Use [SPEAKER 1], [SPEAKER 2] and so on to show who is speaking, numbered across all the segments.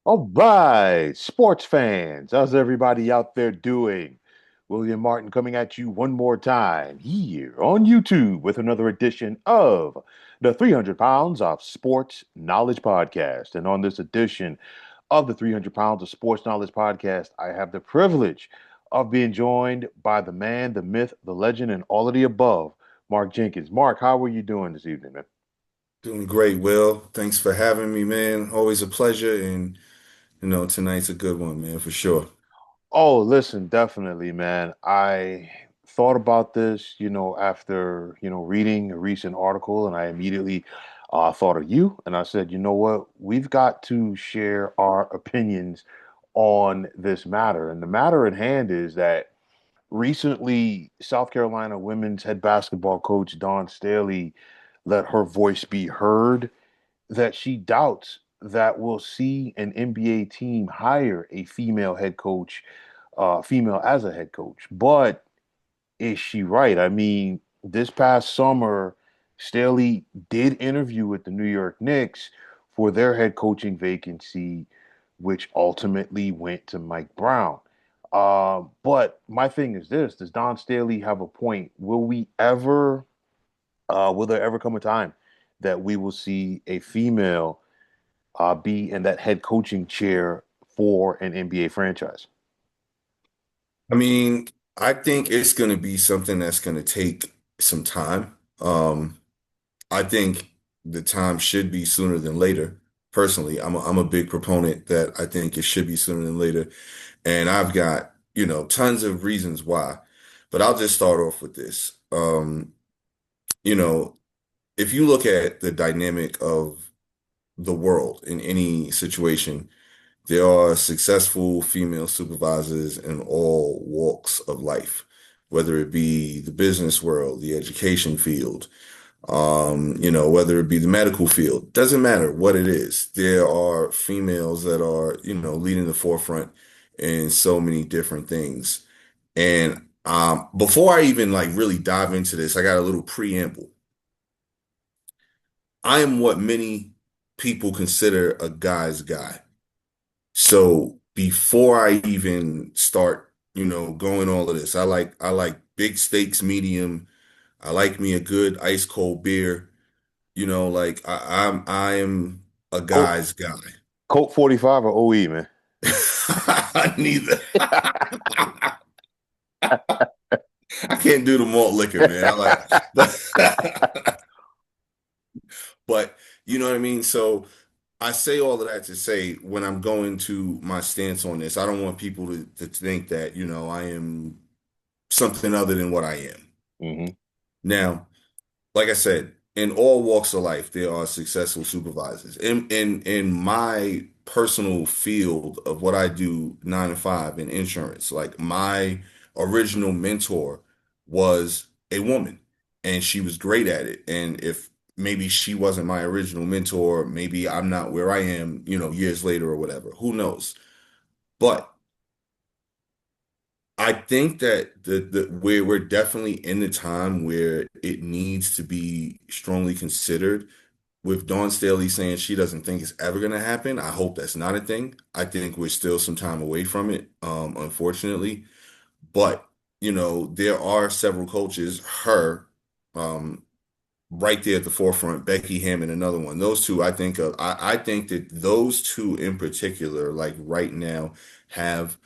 [SPEAKER 1] All right, sports fans, how's everybody out there doing? William Martin coming at you one more time here on YouTube with another edition of the 300 Pounds of Sports Knowledge Podcast. And on this edition of the 300 Pounds of Sports Knowledge Podcast, I have the privilege of being joined by the man, the myth, the legend, and all of the above, Mark Jenkins. Mark, how are you doing this evening, man?
[SPEAKER 2] Doing great, Will. Thanks for having me, man. Always a pleasure. And, tonight's a good one, man, for sure.
[SPEAKER 1] Oh, listen, definitely, man. I thought about this, after, reading a recent article, and I immediately thought of you. And I said, you know what? We've got to share our opinions on this matter. And the matter at hand is that recently, South Carolina women's head basketball coach Dawn Staley let her voice be heard that she doubts that we'll see an NBA team hire a female head coach, female as a head coach. But is she right? I mean, this past summer, Staley did interview with the New York Knicks for their head coaching vacancy, which ultimately went to Mike Brown. But my thing is this: does Don Staley have a point? Will there ever come a time that we will see a female be in that head coaching chair for an NBA franchise?
[SPEAKER 2] I mean, I think it's going to be something that's going to take some time. I think the time should be sooner than later. Personally, I'm a big proponent that I think it should be sooner than later. And I've got, tons of reasons why. But I'll just start off with this. You know, if you look at the dynamic of the world in any situation, there are successful female supervisors in all walks of life, whether it be the business world, the education field, whether it be the medical field. Doesn't matter what it is. There are females that are, leading the forefront in so many different things. And before I even like really dive into this, I got a little preamble. I am what many people consider a guy's guy. So before I even start, going all of this, I like big steaks, medium. I like me a good ice cold beer. I am a
[SPEAKER 1] Colt,
[SPEAKER 2] guy's guy.
[SPEAKER 1] Colt 45 or OE, man?
[SPEAKER 2] Neither. I can't do the malt liquor, man. I like, but you know what I mean? So I say all of that to say when I'm going to my stance on this, I don't want people to think that, I am something other than what I am.
[SPEAKER 1] Hmm.
[SPEAKER 2] Now, like I said, in all walks of life, there are successful supervisors. In my personal field of what I do, 9 to 5 in insurance, like my original mentor was a woman, and she was great at it. And if maybe she wasn't my original mentor, maybe I'm not where I am, years later or whatever. Who knows? But I think that the we're definitely in the time where it needs to be strongly considered. With Dawn Staley saying she doesn't think it's ever going to happen, I hope that's not a thing. I think we're still some time away from it, unfortunately. But there are several coaches, her, um, right there at the forefront, Becky Hammond, another one. Those two, I think of. I think that those two in particular, like right now, have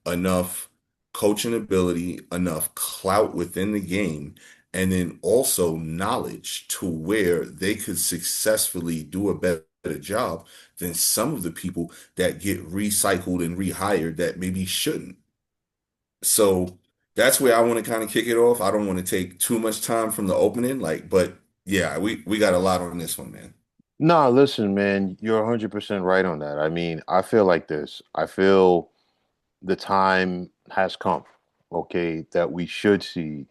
[SPEAKER 2] enough coaching ability, enough clout within the game, and then also knowledge to where they could successfully do a better job than some of the people that get recycled and rehired that maybe shouldn't. So that's where I want to kind of kick it off. I don't want to take too much time from the opening, but yeah, we got a lot on this one, man.
[SPEAKER 1] Nah, listen, man, you're 100% right on that. I mean, I feel like this. I feel the time has come, okay, that we should see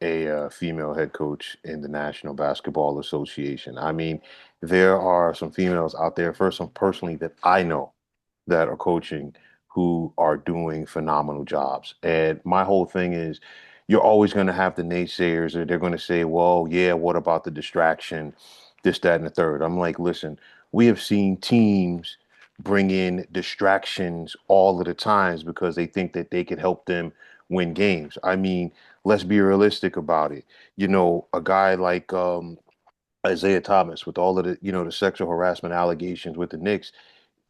[SPEAKER 1] a female head coach in the National Basketball Association. I mean, there are some females out there, first, some personally that I know that are coaching who are doing phenomenal jobs. And my whole thing is you're always going to have the naysayers, or they're going to say, well, yeah, what about the distraction, this, that, and the third? I'm like, listen, we have seen teams bring in distractions all of the times because they think that they could help them win games. I mean, let's be realistic about it. A guy like Isaiah Thomas with all of the sexual harassment allegations with the Knicks,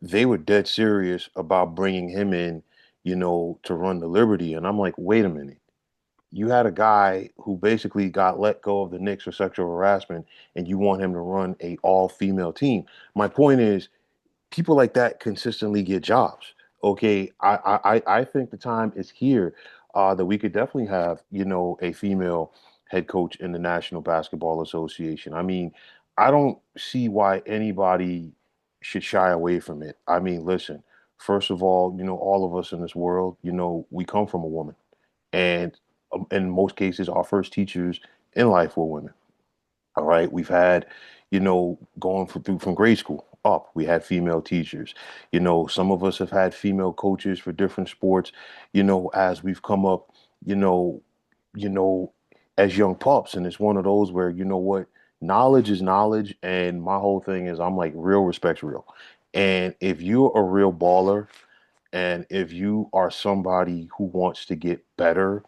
[SPEAKER 1] they were dead serious about bringing him in, to run the Liberty. And I'm like, wait a minute. You had a guy who basically got let go of the Knicks for sexual harassment, and you want him to run a all-female team. My point is, people like that consistently get jobs. Okay, I think the time is here that we could definitely have a female head coach in the National Basketball Association. I mean, I don't see why anybody should shy away from it. I mean, listen, first of all, all of us in this world, we come from a woman, and in most cases, our first teachers in life were women. All right. We've had, going through from grade school up, we had female teachers. Some of us have had female coaches for different sports, as we've come up, you know, you know, as young pups. And it's one of those where, you know what, knowledge is knowledge. And my whole thing is I'm like, real respect's real. And if you're a real baller, and if you are somebody who wants to get better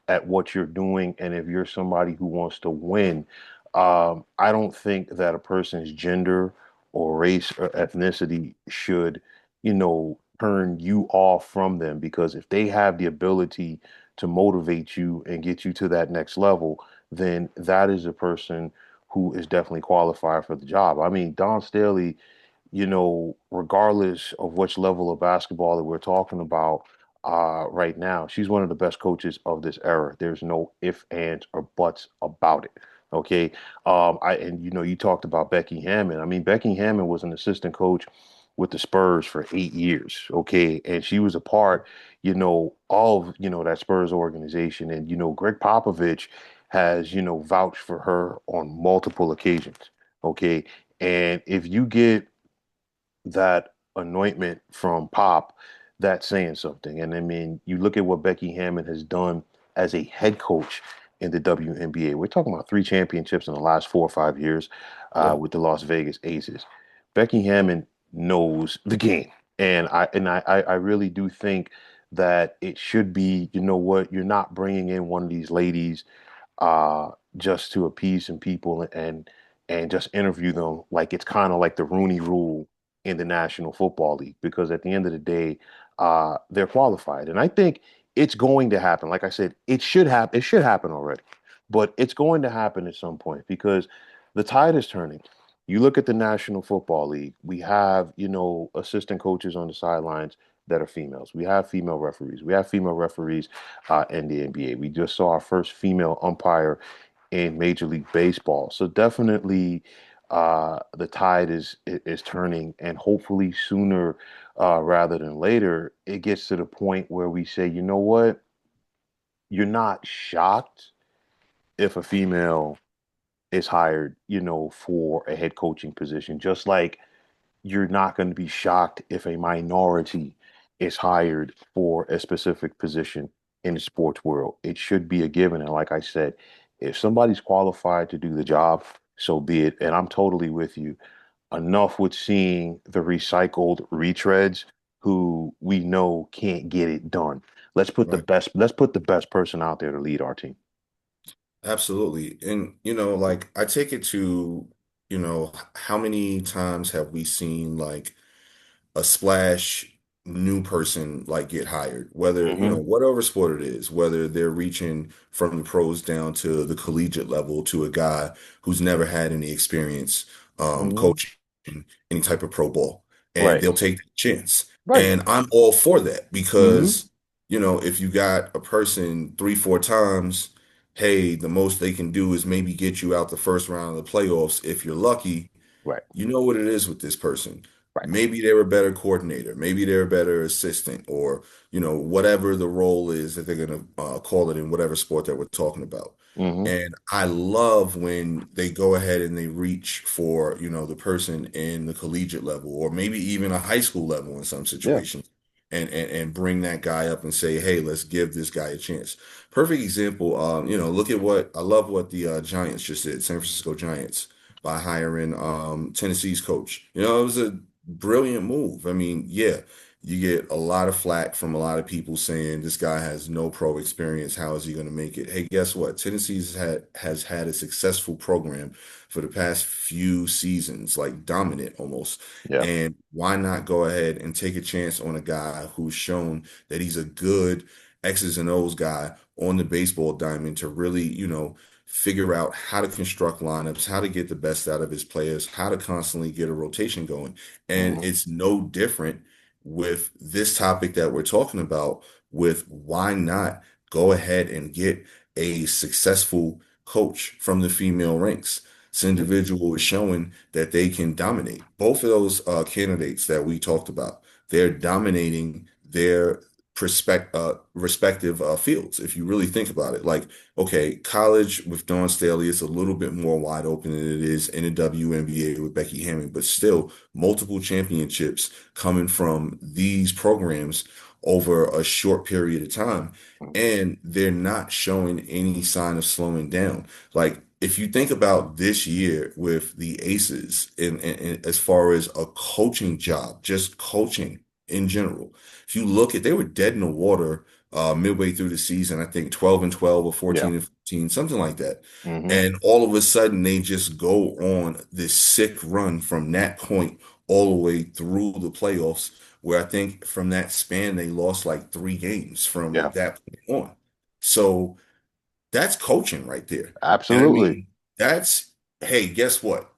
[SPEAKER 1] at what you're doing, and if you're somebody who wants to win, I don't think that a person's gender or race or ethnicity should, turn you off from them. Because if they have the ability to motivate you and get you to that next level, then that is a person who is definitely qualified for the job. I mean, Don Staley, regardless of which level of basketball that we're talking about right now, she's one of the best coaches of this era. There's no ifs, ands, or buts about it. Okay. And you talked about Becky Hammon. I mean, Becky Hammon was an assistant coach with the Spurs for 8 years. Okay. And she was a part, of, that Spurs organization. And, Greg Popovich has, vouched for her on multiple occasions. Okay. And if you get that anointment from Pop, that's saying something. And I mean, you look at what Becky Hammon has done as a head coach in the WNBA. We're talking about 3 championships in the last 4 or 5 years
[SPEAKER 2] Yeah,
[SPEAKER 1] with the Las Vegas Aces. Becky Hammon knows the game, and I really do think that it should be. You know what? You're not bringing in one of these ladies uh, just to appease some people and just interview them like it's kind of like the Rooney Rule in the National Football League. Because at the end of the day, they're qualified, and I think it's going to happen. Like I said, it should happen. It should happen already, but it's going to happen at some point because the tide is turning. You look at the National Football League. We have assistant coaches on the sidelines that are females. We have female referees. We have female referees in the NBA. We just saw our first female umpire in Major League Baseball. So definitely, the tide is turning, and hopefully sooner rather than later, it gets to the point where we say, you know what, you're not shocked if a female is hired, for a head coaching position, just like you're not going to be shocked if a minority is hired for a specific position in the sports world. It should be a given. And like I said, if somebody's qualified to do the job, so be it. And I'm totally with you. Enough with seeing the recycled retreads who we know can't get it done.
[SPEAKER 2] right.
[SPEAKER 1] Let's put the best person out there to lead our team.
[SPEAKER 2] Absolutely. And, like I take it to, how many times have we seen like a splash new person like get hired, whether,
[SPEAKER 1] Hmm.
[SPEAKER 2] whatever sport it is, whether they're reaching from the pros down to the collegiate level to a guy who's never had any experience
[SPEAKER 1] Hmm.
[SPEAKER 2] coaching any type of pro ball, and
[SPEAKER 1] Right.
[SPEAKER 2] they'll take the chance.
[SPEAKER 1] Right.
[SPEAKER 2] And I'm all for that
[SPEAKER 1] Hmm.
[SPEAKER 2] because, if you got a person 3, 4 times, hey, the most they can do is maybe get you out the first round of the playoffs if you're lucky.
[SPEAKER 1] Right.
[SPEAKER 2] You know what it is with this person.
[SPEAKER 1] Right.
[SPEAKER 2] Maybe they're a better coordinator. Maybe they're a better assistant, or whatever the role is that they're gonna call it in whatever sport that we're talking about.
[SPEAKER 1] Hmm.
[SPEAKER 2] And I love when they go ahead and they reach for the person in the collegiate level, or maybe even a high school level in some
[SPEAKER 1] Yeah.
[SPEAKER 2] situations, and bring that guy up and say, hey, let's give this guy a chance. Perfect example. Look at what I love what the Giants just did, San Francisco Giants by hiring Tennessee's coach. It was a brilliant move. I mean, yeah, you get a lot of flack from a lot of people saying this guy has no pro experience. How is he going to make it? Hey, guess what? Tennessee's had a successful program for the past few seasons, like dominant almost.
[SPEAKER 1] Yeah.
[SPEAKER 2] And why not go ahead and take a chance on a guy who's shown that he's a good X's and O's guy on the baseball diamond to really, figure out how to construct lineups, how to get the best out of his players, how to constantly get a rotation going. And
[SPEAKER 1] Hmm.
[SPEAKER 2] it's no different with this topic that we're talking about with why not go ahead and get a successful coach from the female ranks. This individual is showing that they can dominate. Both of those candidates that we talked about, they're dominating their respective fields. If you really think about it, like, okay, college with Dawn Staley is a little bit more wide open than it is in the WNBA with Becky Hammon, but still multiple championships coming from these programs over a short period of time. And they're not showing any sign of slowing down. Like, if you think about this year with the Aces as far as a coaching job, just coaching in general, if you look at, they were dead in the water midway through the season, I think 12 and 12 or
[SPEAKER 1] Yeah.
[SPEAKER 2] 14 and 15, something like that.
[SPEAKER 1] Hmm.
[SPEAKER 2] And all of a sudden, they just go on this sick run from that point all the way through the playoffs, where I think from that span, they lost like 3 games from
[SPEAKER 1] Yeah.
[SPEAKER 2] that point on. So that's coaching right there. And I
[SPEAKER 1] Absolutely.
[SPEAKER 2] mean, hey, guess what?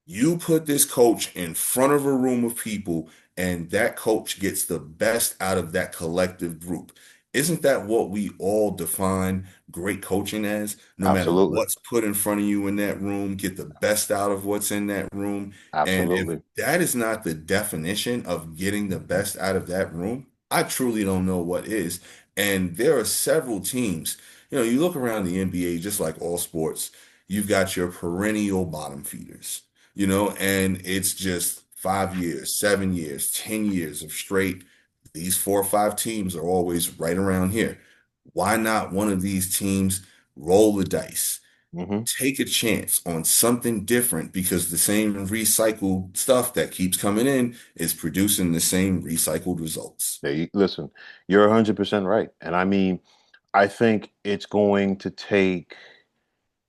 [SPEAKER 2] You put this coach in front of a room of people, and that coach gets the best out of that collective group. Isn't that what we all define great coaching as? No matter
[SPEAKER 1] Absolutely.
[SPEAKER 2] what's put in front of you in that room, get the best out of what's in that room. And if
[SPEAKER 1] Absolutely.
[SPEAKER 2] that is not the definition of getting the best out of that room, I truly don't know what is. And there are several teams. You look around the NBA, just like all sports, you've got your perennial bottom feeders, and it's just 5 years, 7 years, 10 years of straight. These 4 or 5 teams are always right around here. Why not one of these teams roll the dice,
[SPEAKER 1] Hmm.
[SPEAKER 2] take a chance on something different because the same recycled stuff that keeps coming in is producing the same recycled results?
[SPEAKER 1] Listen, you're 100% right. And I mean, I think it's going to take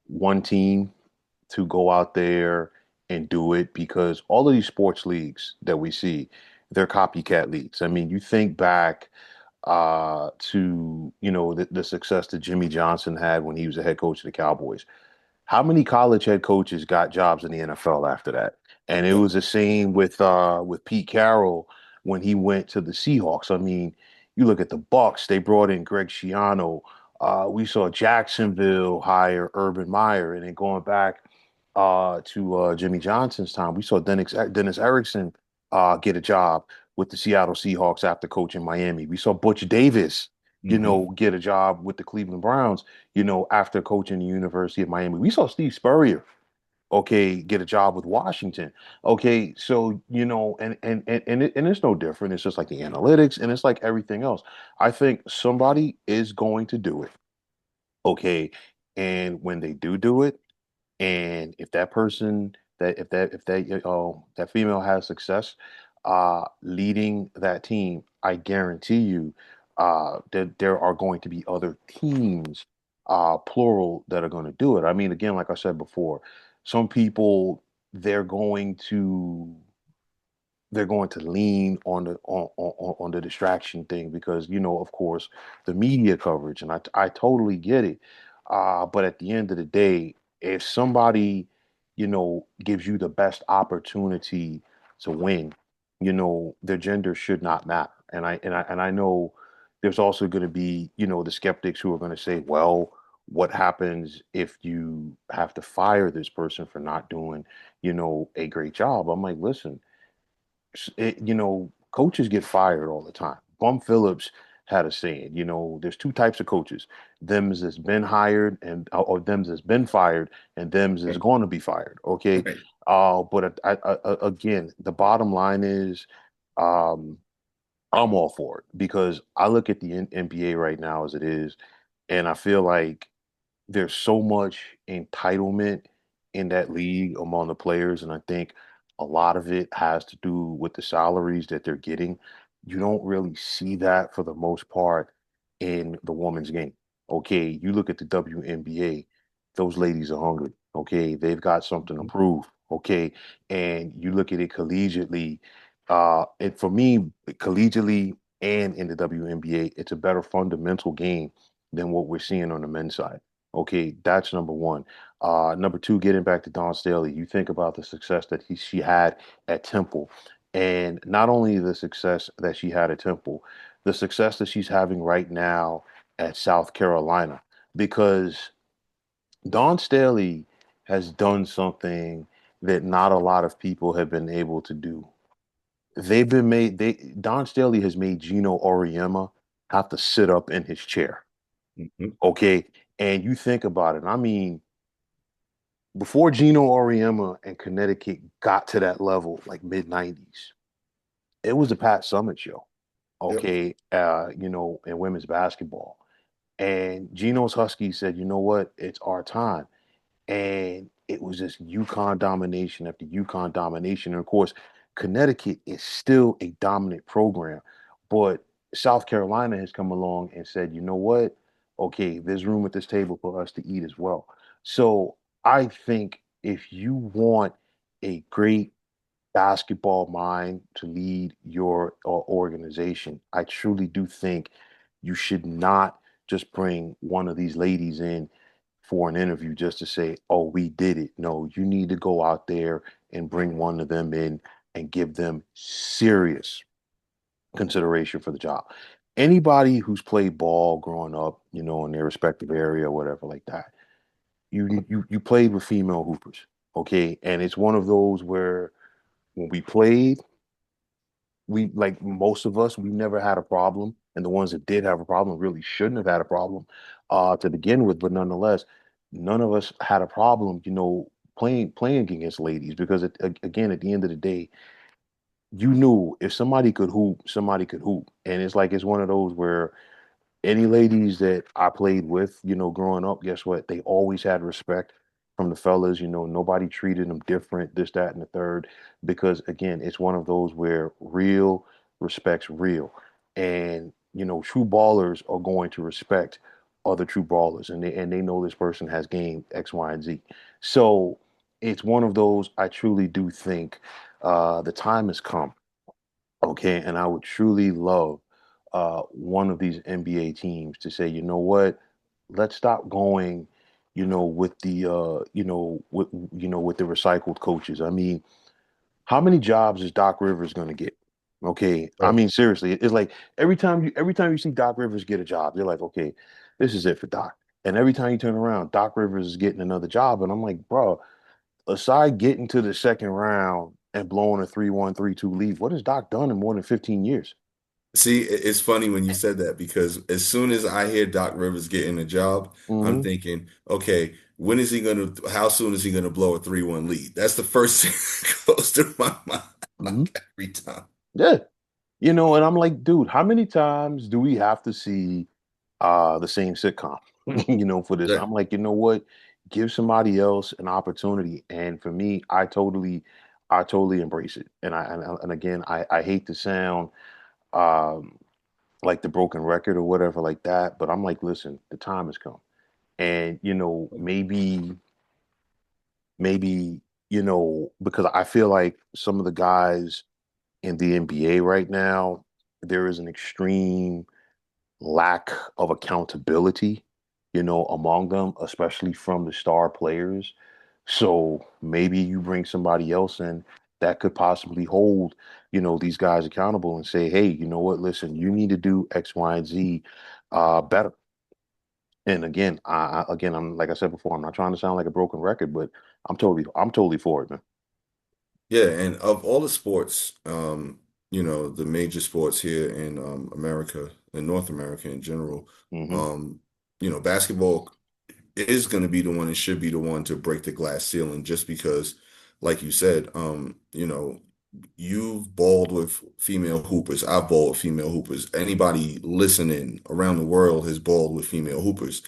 [SPEAKER 1] one team to go out there and do it because all of these sports leagues that we see, they're copycat leagues. I mean, you think back to, the success that Jimmy Johnson had when he was the head coach of the Cowboys. How many college head coaches got jobs in the NFL after that? And it
[SPEAKER 2] Yep.
[SPEAKER 1] was the same with Pete Carroll when he went to the Seahawks. I mean, you look at the Bucks; they brought in Greg Schiano. We saw Jacksonville hire Urban Meyer, and then going back to Jimmy Johnson's time, we saw Dennis Erickson get a job with the Seattle Seahawks after coaching Miami. We saw Butch Davis,
[SPEAKER 2] Hmm.
[SPEAKER 1] get a job with the Cleveland Browns, after coaching the University of Miami. We saw Steve Spurrier, okay, get a job with Washington. Okay, so and it's no different. It's just like the analytics and it's like everything else. I think somebody is going to do it. Okay. And when they do it, and if that person that female has success leading that team, I guarantee you that there are going to be other teams, plural, that are going to do it. I mean, again, like I said before, some people they're going to they're going to lean on on the distraction thing because of course the media coverage, and I totally get it, but at the end of the day, if somebody gives you the best opportunity to win, their gender should not matter. And I know there's also going to be the skeptics who are going to say, well, what happens if you have to fire this person for not doing a great job? I'm like, listen, coaches get fired all the time. Bum Phillips had a saying, there's two types of coaches: them's that's been hired and or them's that's been fired, and them's that's going to be fired. Okay,
[SPEAKER 2] Right.
[SPEAKER 1] but again, the bottom line is, um, I'm all for it because I look at the NBA right now as it is, and I feel like there's so much entitlement in that league among the players, and I think A lot of it has to do with the salaries that they're getting. You don't really see that for the most part in the women's game. Okay, you look at the WNBA, those ladies are hungry. Okay, they've got something to
[SPEAKER 2] Mhm.
[SPEAKER 1] prove. Okay, and you look at it collegiately, and for me, collegiately and in the WNBA, it's a better fundamental game than what we're seeing on the men's side. Okay, that's number one. Number two, getting back to Dawn Staley, you think about the success that she had at Temple, and not only the success that she had at Temple, the success that she's having right now at South Carolina, because Dawn Staley has done something that not a lot of people have been able to do. Don Staley has made Gino Auriemma have to sit up in his chair.
[SPEAKER 2] Mhm.
[SPEAKER 1] Okay. And you think about it. I mean, before Gino Auriemma and Connecticut got to that level, like mid 90s, it was a Pat Summitt show.
[SPEAKER 2] Yep.
[SPEAKER 1] Okay. In women's basketball. And Gino's Huskies said, you know what? It's our time. And it was just UConn domination after UConn domination. And of course, Connecticut is still a dominant program, but South Carolina has come along and said, you know what? Okay, there's room at this table for us to eat as well. So I think if you want a great basketball mind to lead your organization, I truly do think you should not just bring one of these ladies in for an interview just to say, oh, we did it. No, you need to go out there and bring one of them in and give them serious consideration for the job. Anybody who's played ball growing up, in their respective area or whatever like that, you played with female hoopers, okay? And it's one of those where when we played, we like most of us, we never had a problem, and the ones that did have a problem really shouldn't have had a problem to begin with. But nonetheless, none of us had a problem, playing against ladies because again, at the end of the day, you knew if somebody could hoop, somebody could hoop, and it's one of those where any ladies that I played with, growing up, guess what? They always had respect from the fellas. Nobody treated them different, this, that, and the third. Because again, it's one of those where real respects real. And, true ballers are going to respect other true ballers. And they know this person has game X, Y, and Z. So it's one of those I truly do think the time has come. Okay, and I would truly love one of these NBA teams to say, you know what, let's stop going, with the with the recycled coaches. I mean, how many jobs is Doc Rivers going to get? Okay, I
[SPEAKER 2] Right.
[SPEAKER 1] mean seriously, it's like every time you see Doc Rivers get a job, you're like, okay, this is it for Doc. And every time you turn around, Doc Rivers is getting another job, and I'm like, bro, aside getting to the second round and blowing a 3-1, 3-2 lead, what has Doc done in more than 15 years?
[SPEAKER 2] See, it's funny when you said that because as soon as I hear Doc Rivers getting a job, I'm
[SPEAKER 1] Hmm.
[SPEAKER 2] thinking, okay, how soon is he gonna blow a 3-1 lead? That's the first thing that goes through my mind
[SPEAKER 1] Hmm.
[SPEAKER 2] like every time.
[SPEAKER 1] Yeah. And I'm like, dude, how many times do we have to see the same sitcom, for this?
[SPEAKER 2] Yeah.
[SPEAKER 1] I'm like, you know what? Give somebody else an opportunity. And for me, I totally embrace it. And again, I hate to sound um like the broken record or whatever like that, but I'm like, listen, the time has come. And maybe, because I feel like some of the guys in the NBA right now, there is an extreme lack of accountability, among them, especially from the star players. So maybe you bring somebody else in that could possibly hold, these guys accountable and say, hey, you know what? Listen, you need to do X, Y, and Z better. And again, I'm like I said before, I'm not trying to sound like a broken record, but I'm totally for it, man.
[SPEAKER 2] Yeah, and of all the sports, the major sports here in America, in North America in general,
[SPEAKER 1] Hmm.
[SPEAKER 2] um, basketball is going to be the one and should be the one to break the glass ceiling just because, like you said, you've balled with female hoopers. I've balled with female hoopers. Anybody listening around the world has balled with female hoopers.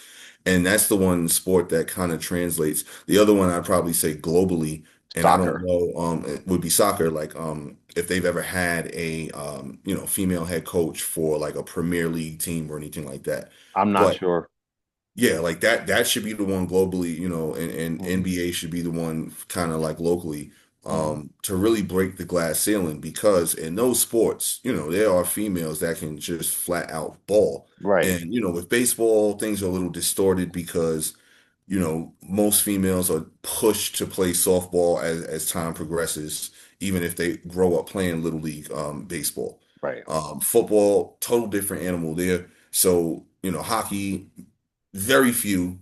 [SPEAKER 2] And that's the one sport that kind of translates. The other one I'd probably say globally And I don't
[SPEAKER 1] Soccer.
[SPEAKER 2] know, it would be soccer, like if they've ever had a female head coach for like a Premier League team or anything like that.
[SPEAKER 1] I'm not
[SPEAKER 2] But
[SPEAKER 1] sure.
[SPEAKER 2] yeah, like that should be the one globally, and
[SPEAKER 1] Hmm.
[SPEAKER 2] NBA should be the one kind of like locally,
[SPEAKER 1] Hmm.
[SPEAKER 2] to really break the glass ceiling because in those sports, there are females that can just flat out ball.
[SPEAKER 1] Right.
[SPEAKER 2] And with baseball, things are a little distorted because most females are pushed to play softball as time progresses, even if they grow up playing little league baseball.
[SPEAKER 1] Right.
[SPEAKER 2] Football, total different animal there. So, hockey, very few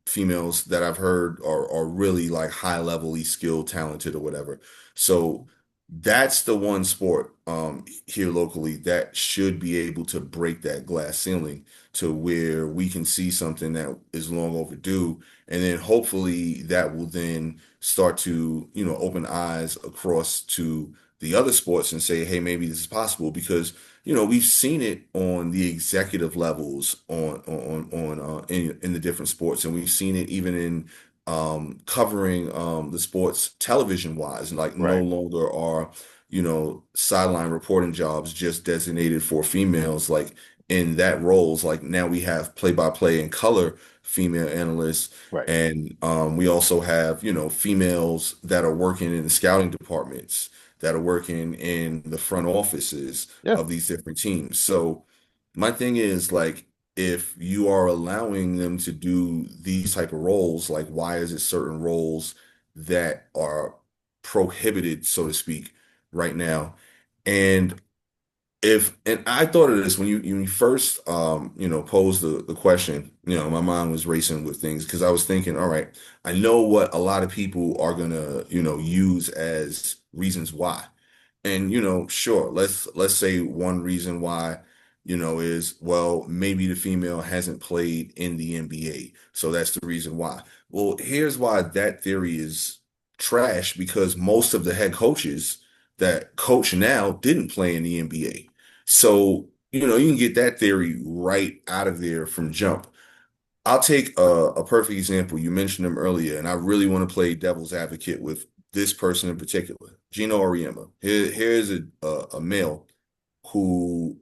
[SPEAKER 2] females that I've heard are really like high levelly skilled, talented or whatever. So that's the one sport here locally that should be able to break that glass ceiling to where we can see something that is long overdue. And then hopefully that will then start to, open eyes across to the other sports and say, hey, maybe this is possible because we've seen it on the executive levels in the different sports, and we've seen it even in covering the sports television wise. Like no
[SPEAKER 1] Right.
[SPEAKER 2] longer are sideline reporting jobs just designated for females. Like in that roles, like now we have play by play and color female analysts.
[SPEAKER 1] Right.
[SPEAKER 2] And we also have, females that are working in the scouting departments, that are working in the front offices
[SPEAKER 1] Yeah.
[SPEAKER 2] of these different teams. So my thing is like if you are allowing them to do these type of roles, like why is it certain roles that are prohibited, so to speak, right now? And and I thought of this when you first posed the question, my mind was racing with things because I was thinking, all right, I know what a lot of people are gonna, use as reasons why. And sure, let's say one reason why, is well, maybe the female hasn't played in the NBA. So that's the reason why. Well, here's why that theory is trash because most of the head coaches that coach now didn't play in the NBA. So, you can get that theory right out of there from jump. I'll take a perfect example. You mentioned him earlier, and I really want to play devil's advocate with this person in particular, Gino Auriemma. Here's a male who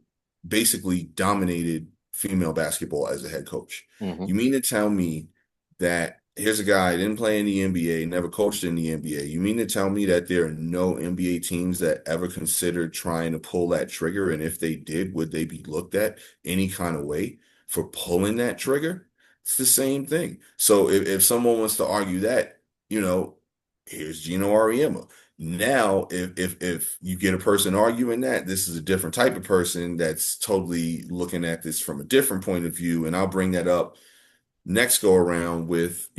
[SPEAKER 2] basically dominated female basketball as a head coach.
[SPEAKER 1] Hmm.
[SPEAKER 2] You mean to tell me that here's a guy didn't play in the NBA, never coached in the NBA. You mean to tell me that there are no NBA teams that ever considered trying to pull that trigger? And if they did, would they be looked at any kind of way for pulling that trigger? It's the same thing. So if someone wants to argue that, here's Gino Auriemma. Now, if you get a person arguing that, this is a different type of person that's totally looking at this from a different point of view, and I'll bring that up next go around with,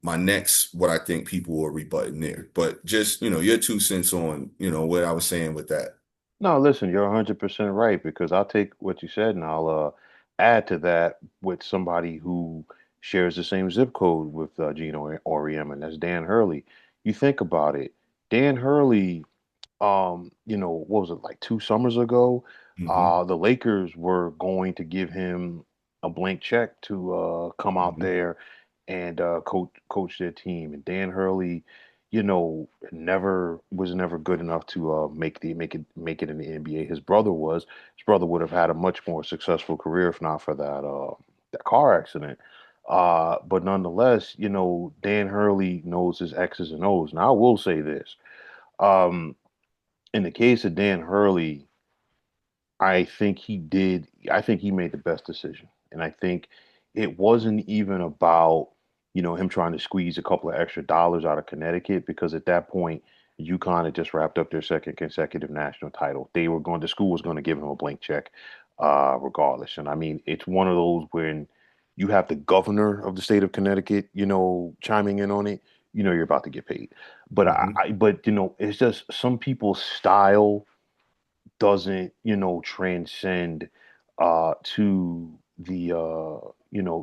[SPEAKER 2] my next what I think people will rebutting there. But just, your 2 cents on, what I was saying with that.
[SPEAKER 1] No, listen, you're 100% right because I'll take what you said and I'll add to that with somebody who shares the same zip code with Gino Auriemma, and that's Dan Hurley. You think about it, Dan Hurley, what was it like 2 summers ago?
[SPEAKER 2] Hmm.
[SPEAKER 1] The Lakers were going to give him a blank check to come out
[SPEAKER 2] Hmm.
[SPEAKER 1] there and coach their team. And Dan Hurley, never good enough to make it in the NBA. His brother was. His brother would have had a much more successful career if not for that car accident. But nonetheless, Dan Hurley knows his X's and O's. Now I will say this. Um, in the case of Dan Hurley, I think he made the best decision. And I think it wasn't even about, him trying to squeeze a couple of extra dollars out of Connecticut because at that point, UConn had just wrapped up their second consecutive national title. The school was going to give him a blank check, regardless. And I mean, it's one of those when you have the governor of the state of Connecticut, chiming in on it, you're about to get paid. But
[SPEAKER 2] Hmm.
[SPEAKER 1] it's just some people's style doesn't, transcend to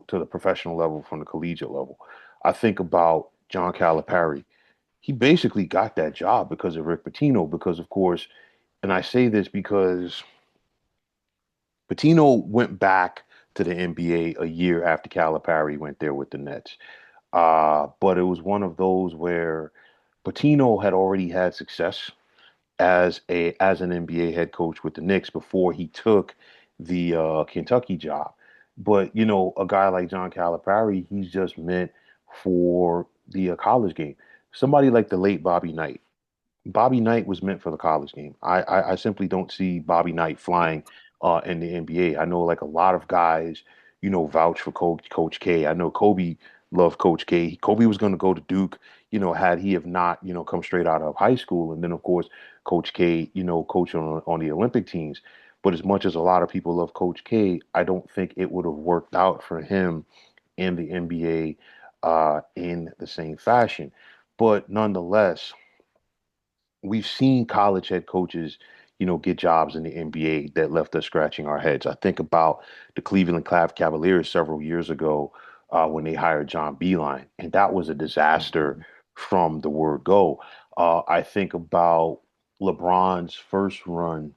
[SPEAKER 1] to the professional level from the collegiate level. I think about John Calipari. He basically got that job because of Rick Pitino, because of course, and I say this because Pitino went back to the NBA a year after Calipari went there with the Nets. But it was one of those where Patino had already had success as an NBA head coach with the Knicks before he took the Kentucky job. But a guy like John Calipari, he's just meant for the college game. Somebody like the late Bobby Knight. Bobby Knight was meant for the college game. I simply don't see Bobby Knight flying in the NBA. I know like a lot of guys, vouch for Coach K. I know Kobe loved Coach K. Kobe was going to go to Duke, had he have not, come straight out of high school. And then of course, Coach K, coach on the Olympic teams. But as much as a lot of people love Coach K, I don't think it would have worked out for him in the NBA in the same fashion. But nonetheless, we've seen college head coaches, get jobs in the NBA that left us scratching our heads. I think about the Cleveland Cavaliers several years ago when they hired John Beeline, and that was a disaster
[SPEAKER 2] Mhm.
[SPEAKER 1] from the word go. I think about LeBron's first run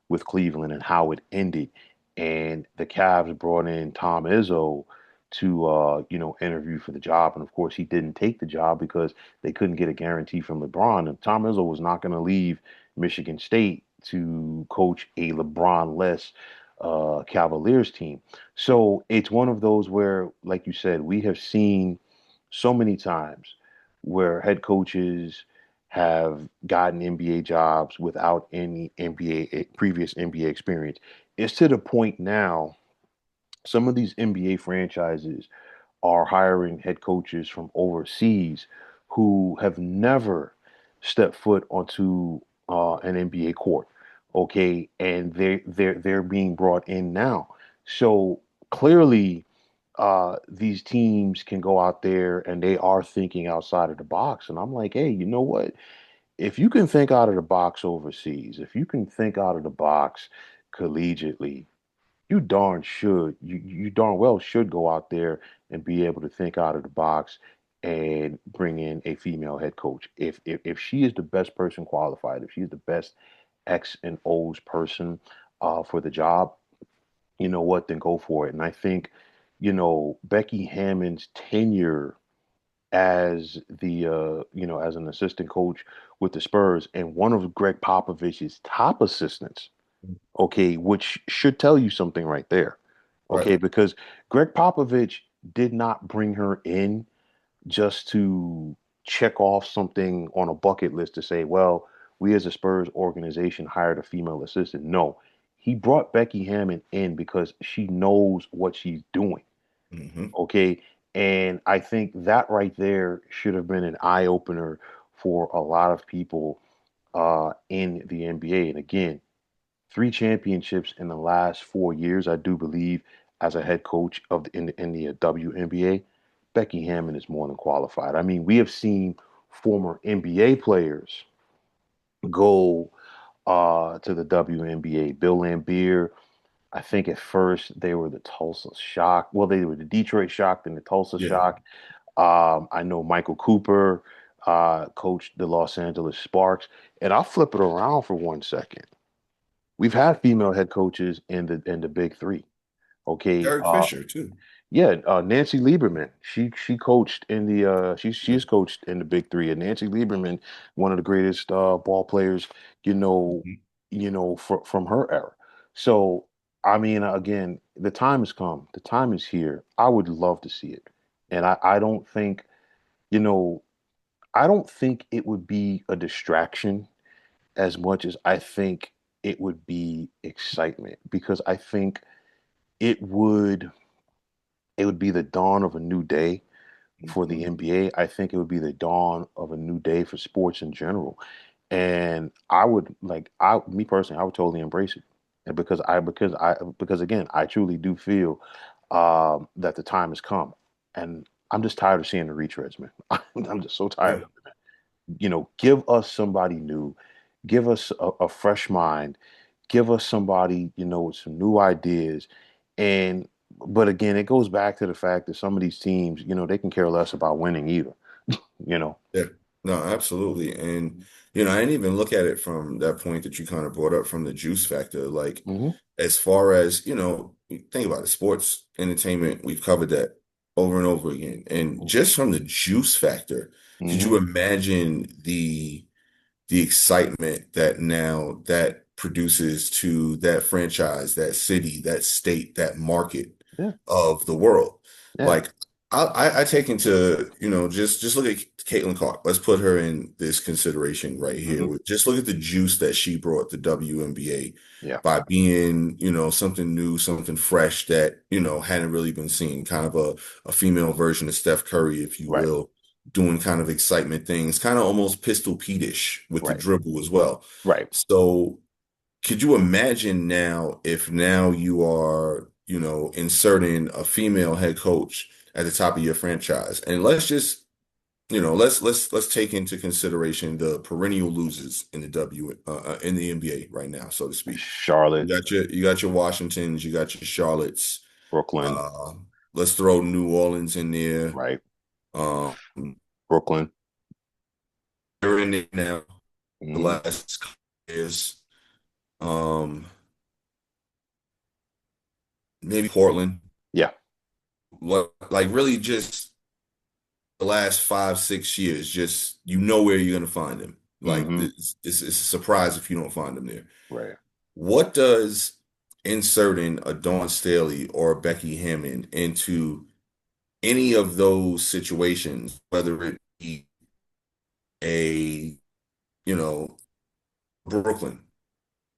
[SPEAKER 1] with Cleveland and how it ended, and the Cavs brought in Tom Izzo to interview for the job, and of course he didn't take the job because they couldn't get a guarantee from LeBron. And Tom Izzo was not going to leave Michigan State to coach a LeBron-less Cavaliers team. So it's one of those where, like you said, we have seen so many times where head coaches have gotten NBA jobs without any previous NBA experience. It's to the point now, some of these NBA franchises are hiring head coaches from overseas who have never stepped foot onto an NBA court. Okay, and they're being brought in now. So clearly, these teams can go out there and they are thinking outside of the box. And I'm like, hey, you know what? If you can think out of the box overseas, if you can think out of the box collegiately, you darn well should go out there and be able to think out of the box and bring in a female head coach. If she is the best person qualified, if she's the best X and O's person for the job, you know what, then go for it. And I think, Becky Hammond's tenure as as an assistant coach with the Spurs and one of Greg Popovich's top assistants, okay, which should tell you something right there.
[SPEAKER 2] Right.
[SPEAKER 1] Okay, because Greg Popovich did not bring her in just to check off something on a bucket list to say, well, we as a Spurs organization hired a female assistant. No, he brought Becky Hammond in because she knows what she's doing.
[SPEAKER 2] Hmm.
[SPEAKER 1] Okay. And I think that right there should have been an eye opener for a lot of people in the NBA. And again, three championships in the last 4 years, I do believe, as a head coach in the WNBA. Becky Hammond is more than qualified. I mean, we have seen former NBA players go to the WNBA. Bill Laimbeer, I think at first they were the Tulsa Shock. Well, they were the Detroit Shock, then the Tulsa
[SPEAKER 2] Yeah.
[SPEAKER 1] Shock. I know Michael Cooper coached the Los Angeles Sparks. And I'll flip it around for 1 second. We've had female head coaches in the big three. Okay.
[SPEAKER 2] Derek Fisher too.
[SPEAKER 1] Yeah, Nancy Lieberman. She coached in the
[SPEAKER 2] Yeah.
[SPEAKER 1] she's coached in the big three. And Nancy Lieberman, one of the greatest ball players, you know,
[SPEAKER 2] Mhm.
[SPEAKER 1] from her era. So I mean, again, the time has come. The time is here. I would love to see it. And I don't think, you know, I don't think it would be a distraction as much as I think it would be excitement because I think it would it would be the dawn of a new day for the
[SPEAKER 2] Mhm.
[SPEAKER 1] NBA. I think it would be the dawn of a new day for sports in general. And I would like I me personally, I would totally embrace it. And because again, I truly do feel that the time has come. And I'm just tired of seeing the retreads, man. I'm just so tired
[SPEAKER 2] Yeah.
[SPEAKER 1] of it. Give us somebody new, give us a fresh mind, give us somebody, with some new ideas. And but again, it goes back to the fact that some of these teams, they can care less about winning either, you know.
[SPEAKER 2] Yeah. No, absolutely. And, I didn't even look at it from that point that you kind of brought up from the juice factor. Like,
[SPEAKER 1] Hmm.
[SPEAKER 2] as far as, think about it, sports, entertainment, we've covered that over and over again. And just from the juice factor, Could
[SPEAKER 1] Hmm.
[SPEAKER 2] you imagine the excitement that now that produces to that franchise, that city, that state, that market
[SPEAKER 1] Yeah,
[SPEAKER 2] of the world.
[SPEAKER 1] yeah.
[SPEAKER 2] Like I take into, just look at Caitlin Clark. Let's put her in this consideration right here.
[SPEAKER 1] Hmm.
[SPEAKER 2] Just look at the juice that she brought the WNBA
[SPEAKER 1] Yeah.
[SPEAKER 2] by being, something new, something fresh that, hadn't really been seen. Kind of a female version of Steph Curry, if you
[SPEAKER 1] Right.
[SPEAKER 2] will, doing kind of excitement things, kind of almost Pistol Pete-ish with the
[SPEAKER 1] Right.
[SPEAKER 2] dribble as well.
[SPEAKER 1] Right.
[SPEAKER 2] So could you imagine now if now you are, inserting a female head coach at the top of your franchise? And let's just, let's take into consideration the perennial losers in the in the NBA right now, so to speak.
[SPEAKER 1] Charlotte,
[SPEAKER 2] You got your Washingtons, you got your Charlottes.
[SPEAKER 1] Brooklyn.
[SPEAKER 2] Uh, let's throw New Orleans in there.
[SPEAKER 1] Right.
[SPEAKER 2] Um,
[SPEAKER 1] Brooklyn.
[SPEAKER 2] they're in it now the
[SPEAKER 1] Hmm.
[SPEAKER 2] last couple years. Um, maybe Portland.
[SPEAKER 1] Yeah.
[SPEAKER 2] Like really just the last 5, 6 years, just where you're gonna find them. Like
[SPEAKER 1] Hmm.
[SPEAKER 2] it's a surprise if you don't find them there.
[SPEAKER 1] Right.
[SPEAKER 2] What does inserting a Dawn Staley or a Becky Hammond into any of those situations, whether it be a, you know, Brooklyn,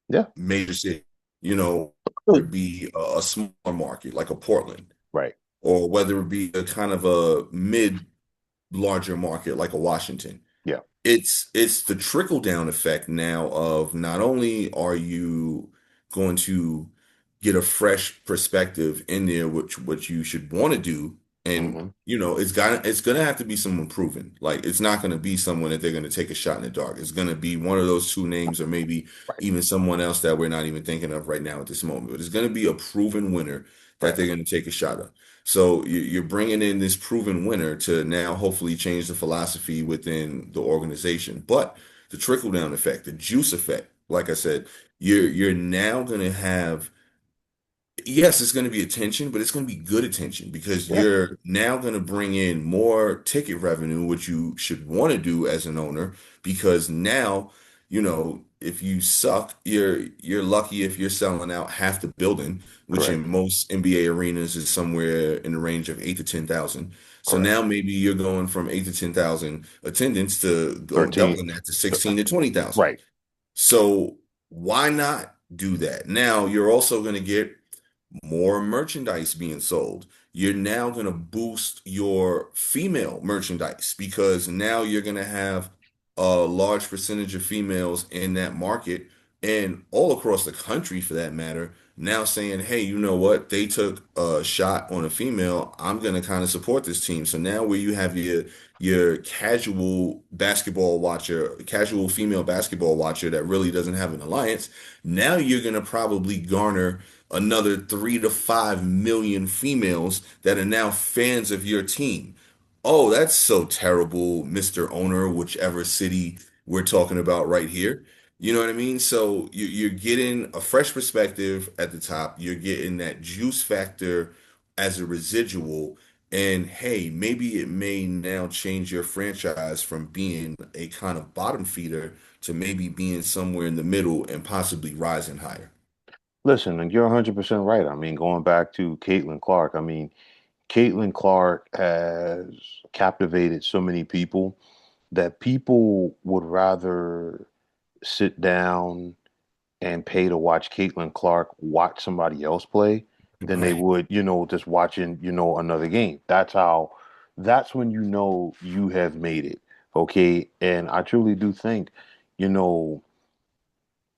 [SPEAKER 1] Yeah.
[SPEAKER 2] major city, whether it be a smaller market like a Portland,
[SPEAKER 1] Right.
[SPEAKER 2] or whether it be a kind of a mid larger market like a Washington.
[SPEAKER 1] Yeah.
[SPEAKER 2] It's the trickle down effect now of not only are you going to get a fresh perspective in there, which what you should want to do, and
[SPEAKER 1] Hmm.
[SPEAKER 2] it's gonna have to be someone proven. Like it's not gonna be someone that they're gonna take a shot in the dark. It's gonna be one of those two names, or maybe
[SPEAKER 1] Right.
[SPEAKER 2] even someone else that we're not even thinking of right now at this moment. But it's gonna be a proven winner that
[SPEAKER 1] Right.
[SPEAKER 2] they're gonna take a shot at. So you're bringing in this proven winner to now hopefully change the philosophy within the organization. But the trickle down effect, the juice effect, like I said, you're now going to have, yes, it's going to be attention, but it's going to be good attention because
[SPEAKER 1] Yeah.
[SPEAKER 2] you're now going to bring in more ticket revenue, which you should want to do as an owner, because now, if you suck, you're lucky if you're selling out half the building, which in
[SPEAKER 1] Correct.
[SPEAKER 2] most NBA arenas is somewhere in the range of 8 to 10,000. So
[SPEAKER 1] Correct.
[SPEAKER 2] now maybe you're going from 8 to 10,000 attendance to go
[SPEAKER 1] 13.
[SPEAKER 2] doubling that to 16 to 20,000.
[SPEAKER 1] Right.
[SPEAKER 2] So why not do that? Now you're also going to get more merchandise being sold. You're now going to boost your female merchandise because now you're going to have a large percentage of females in that market and all across the country for that matter. Now saying, hey, you know what? They took a shot on a female. I'm going to kind of support this team. So now where you have your casual basketball watcher, casual female basketball watcher that really doesn't have an alliance, now you're going to probably garner another 3 to 5 million females that are now fans of your team. Oh, that's so terrible, Mr. Owner, whichever city we're talking about right here. You know what I mean? So you're getting a fresh perspective at the top. You're getting that juice factor as a residual. And hey, maybe it may now change your franchise from being a kind of bottom feeder to maybe being somewhere in the middle and possibly rising higher.
[SPEAKER 1] Listen, and you're 100% right. I mean, going back to Caitlin Clark, I mean, Caitlin Clark has captivated so many people that people would rather sit down and pay to watch Caitlin Clark watch somebody else play than they
[SPEAKER 2] Right.
[SPEAKER 1] would, just watching, another game. That's when you have made it. Okay. And I truly do think, you know,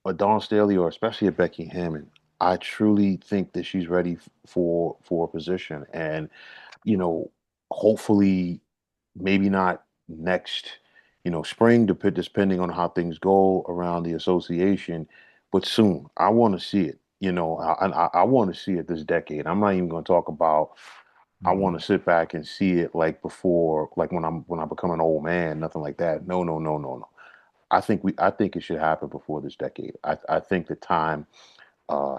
[SPEAKER 1] a Dawn Staley or especially a Becky Hammond, I truly think that she's ready for a position. And, you know, hopefully maybe not next, spring, depending on how things go around the association, but soon. I want to see it. I want to see it this decade. I'm not even going to talk about. I want
[SPEAKER 2] Mhm.
[SPEAKER 1] to sit back and see it like before, like when I become an old man. Nothing like that. No, no, no, no, no. I think it should happen before this decade. I think the time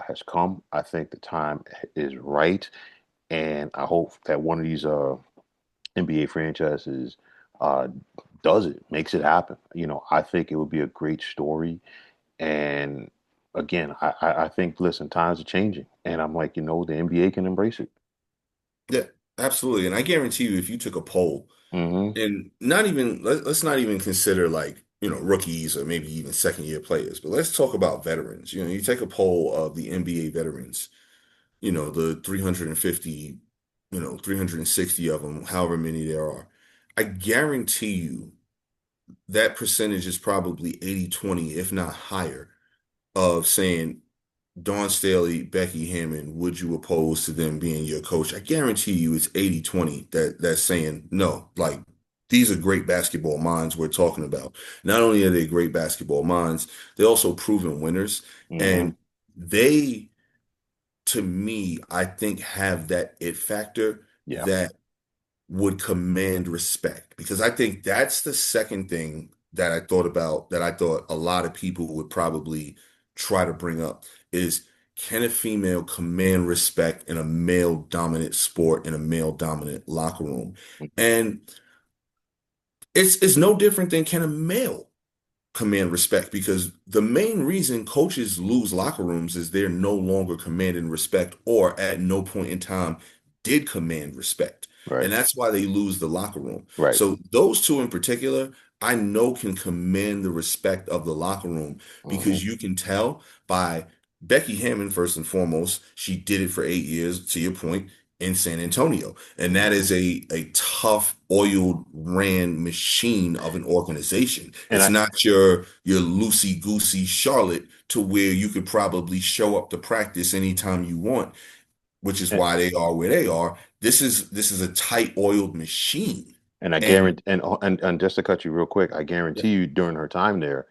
[SPEAKER 1] has come. I think the time is right, and I hope that one of these NBA franchises uh, does it, makes it happen. I think it would be a great story. And again, I think, listen, times are changing. And I'm like, the NBA can embrace it.
[SPEAKER 2] Yeah, absolutely. And I guarantee you, if you took a poll
[SPEAKER 1] Hmm.
[SPEAKER 2] and not even let's not even consider like, rookies or maybe even second year players, but let's talk about veterans. You take a poll of the NBA veterans, the 350, 360 of them, however many there are. I guarantee you that percentage is probably 80-20, if not higher, of saying Dawn Staley, Becky Hammond, would you oppose to them being your coach? I guarantee you it's 80-20 that's saying no. Like, these are great basketball minds we're talking about. Not only are they great basketball minds, they're also proven winners.
[SPEAKER 1] Hmm.
[SPEAKER 2] And they, to me, I think have that it factor
[SPEAKER 1] Yeah.
[SPEAKER 2] that would command respect, because I think that's the second thing that I thought about, that I thought a lot of people would probably try to bring up is, can a female command respect in a male dominant sport, in a male dominant locker room? And it's no different than, can a male command respect? Because the main reason coaches lose locker rooms is they're no longer commanding respect, or at no point in time did command respect.
[SPEAKER 1] Right.
[SPEAKER 2] And that's why they lose the locker room.
[SPEAKER 1] Right.
[SPEAKER 2] So those two in particular, I know can command the respect of the locker room,
[SPEAKER 1] Hmm.
[SPEAKER 2] because you can tell by Becky Hammond, first and foremost, she did it for 8 years, to your point, in San Antonio. And that
[SPEAKER 1] Hmm.
[SPEAKER 2] is a tough, oiled, ran machine of an organization.
[SPEAKER 1] And
[SPEAKER 2] It's
[SPEAKER 1] I
[SPEAKER 2] not your loosey goosey Charlotte, to where you could probably show up to practice anytime you want, which is
[SPEAKER 1] and,
[SPEAKER 2] why they are where they are. This is a tight, oiled machine.
[SPEAKER 1] and I
[SPEAKER 2] And
[SPEAKER 1] guarantee, and just to cut you real quick, I
[SPEAKER 2] yeah,
[SPEAKER 1] guarantee you during her time there,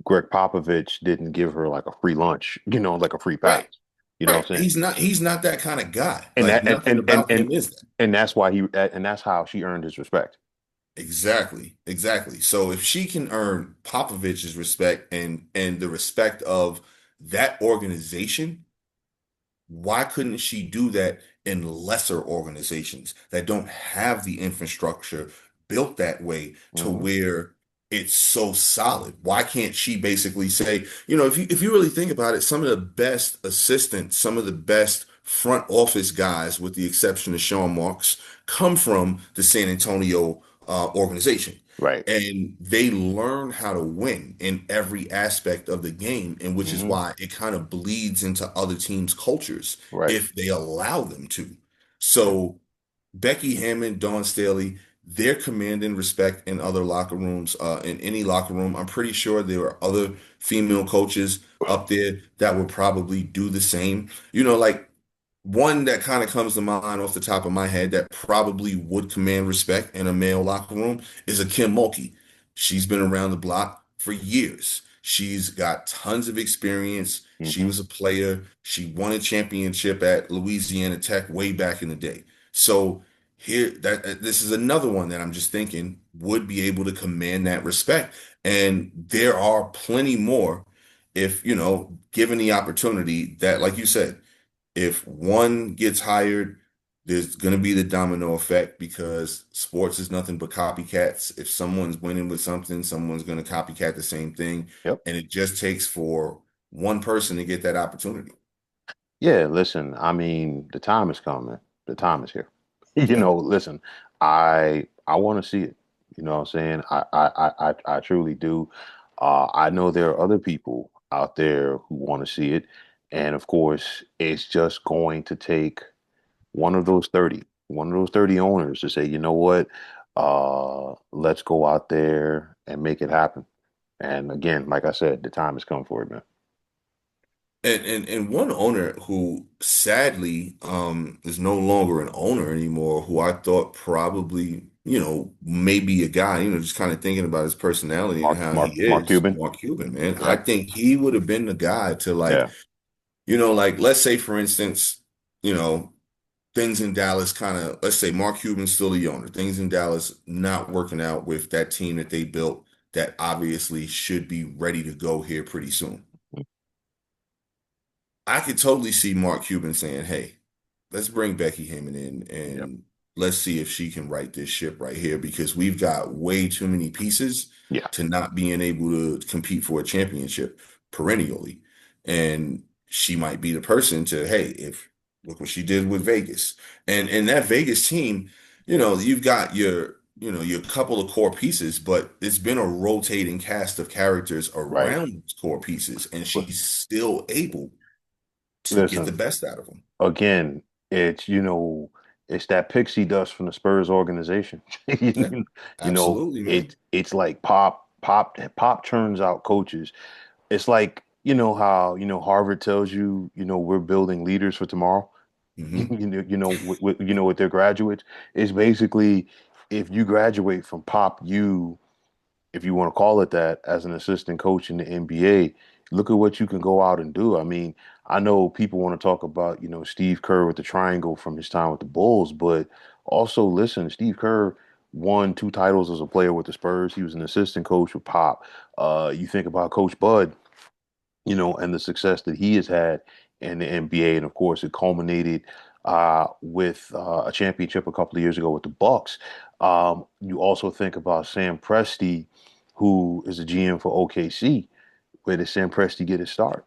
[SPEAKER 1] Greg Popovich didn't give her like a free lunch, like a free pass.
[SPEAKER 2] right,
[SPEAKER 1] You know what
[SPEAKER 2] right.
[SPEAKER 1] I'm saying?
[SPEAKER 2] He's not that kind of guy.
[SPEAKER 1] And
[SPEAKER 2] Like,
[SPEAKER 1] that
[SPEAKER 2] nothing about him is that.
[SPEAKER 1] and that's why and that's how she earned his respect.
[SPEAKER 2] Exactly, exactly. So if she can earn Popovich's respect and the respect of that organization, why couldn't she do that in lesser organizations that don't have the infrastructure built that way, to
[SPEAKER 1] Hmm.
[SPEAKER 2] where it's so solid? Why can't she basically say, if you really think about it, some of the best assistants, some of the best front office guys, with the exception of Sean Marks, come from the San Antonio organization.
[SPEAKER 1] Right.
[SPEAKER 2] And they learn how to win in every aspect of the game, and which is
[SPEAKER 1] Hmm.
[SPEAKER 2] why it kind of bleeds into other teams' cultures
[SPEAKER 1] Right.
[SPEAKER 2] if they allow them to.
[SPEAKER 1] Right.
[SPEAKER 2] So Becky Hammond, Dawn Staley, they're commanding respect in other locker rooms, in any locker room. I'm pretty sure there are other female coaches up there that would probably do the same. Like, one that kind of comes to mind off the top of my head that probably would command respect in a male locker room is a Kim Mulkey. She's been around the block for years. She's got tons of experience. She
[SPEAKER 1] Hmm.
[SPEAKER 2] was a player. She won a championship at Louisiana Tech way back in the day. So here, that this is another one that I'm just thinking would be able to command that respect. And there are plenty more, if, given the opportunity, that, like you said, if one gets hired, there's going to be the domino effect, because sports is nothing but copycats. If someone's winning with something, someone's going to copycat the same thing.
[SPEAKER 1] Yep.
[SPEAKER 2] And it just takes for one person to get that opportunity.
[SPEAKER 1] Yeah, listen, I mean, the time is coming. The time is here.
[SPEAKER 2] Yeah.
[SPEAKER 1] Listen, I want to see it. You know what I'm saying? I truly do. I know there are other people out there who want to see it. And of course, it's just going to take one of those 30 owners to say, you know what? Let's go out there and make it happen. And again, like I said, the time has come for it, man.
[SPEAKER 2] And one owner who sadly is no longer an owner anymore, who I thought probably, maybe a guy, just kind of thinking about his personality and how he
[SPEAKER 1] Mark
[SPEAKER 2] is,
[SPEAKER 1] Cuban.
[SPEAKER 2] Mark Cuban, man. I
[SPEAKER 1] Yep.
[SPEAKER 2] think he would have been the guy to, like,
[SPEAKER 1] Yeah.
[SPEAKER 2] like, let's say for instance, you know, things in Dallas kind of, let's say Mark Cuban's still the owner, things in Dallas not working out with that team that they built, that obviously should be ready to go here pretty soon. I could totally see Mark Cuban saying, "Hey, let's bring Becky Hammond in
[SPEAKER 1] Yep.
[SPEAKER 2] and let's see if she can right this ship right here because we've got way too many pieces
[SPEAKER 1] Yeah,
[SPEAKER 2] to not being able to compete for a championship perennially. And she might be the person to, hey, if look what she did with Vegas. And that Vegas team, you've got your couple of core pieces, but it's been a rotating cast of characters
[SPEAKER 1] right.
[SPEAKER 2] around those core pieces, and
[SPEAKER 1] But
[SPEAKER 2] she's still able to get the
[SPEAKER 1] listen,
[SPEAKER 2] best out of them.
[SPEAKER 1] again, it's it's that pixie dust from the Spurs organization.
[SPEAKER 2] Yeah, absolutely, man.
[SPEAKER 1] It's like pop turns out coaches. It's like, how, Harvard tells you, we're building leaders for tomorrow.
[SPEAKER 2] Hmm.
[SPEAKER 1] With their graduates. It's basically, if you graduate from Pop U, if you want to call it that, as an assistant coach in the NBA, look at what you can go out and do. I mean, I know people want to talk about, Steve Kerr with the triangle from his time with the Bulls, but also listen, Steve Kerr won 2 titles as a player with the Spurs. He was an assistant coach with Pop. You think about Coach Bud, and the success that he has had in the NBA, and of course, it culminated with a championship a couple of years ago with the Bucks. You also think about Sam Presti, who is a GM for OKC. Where did Sam Presti get his start?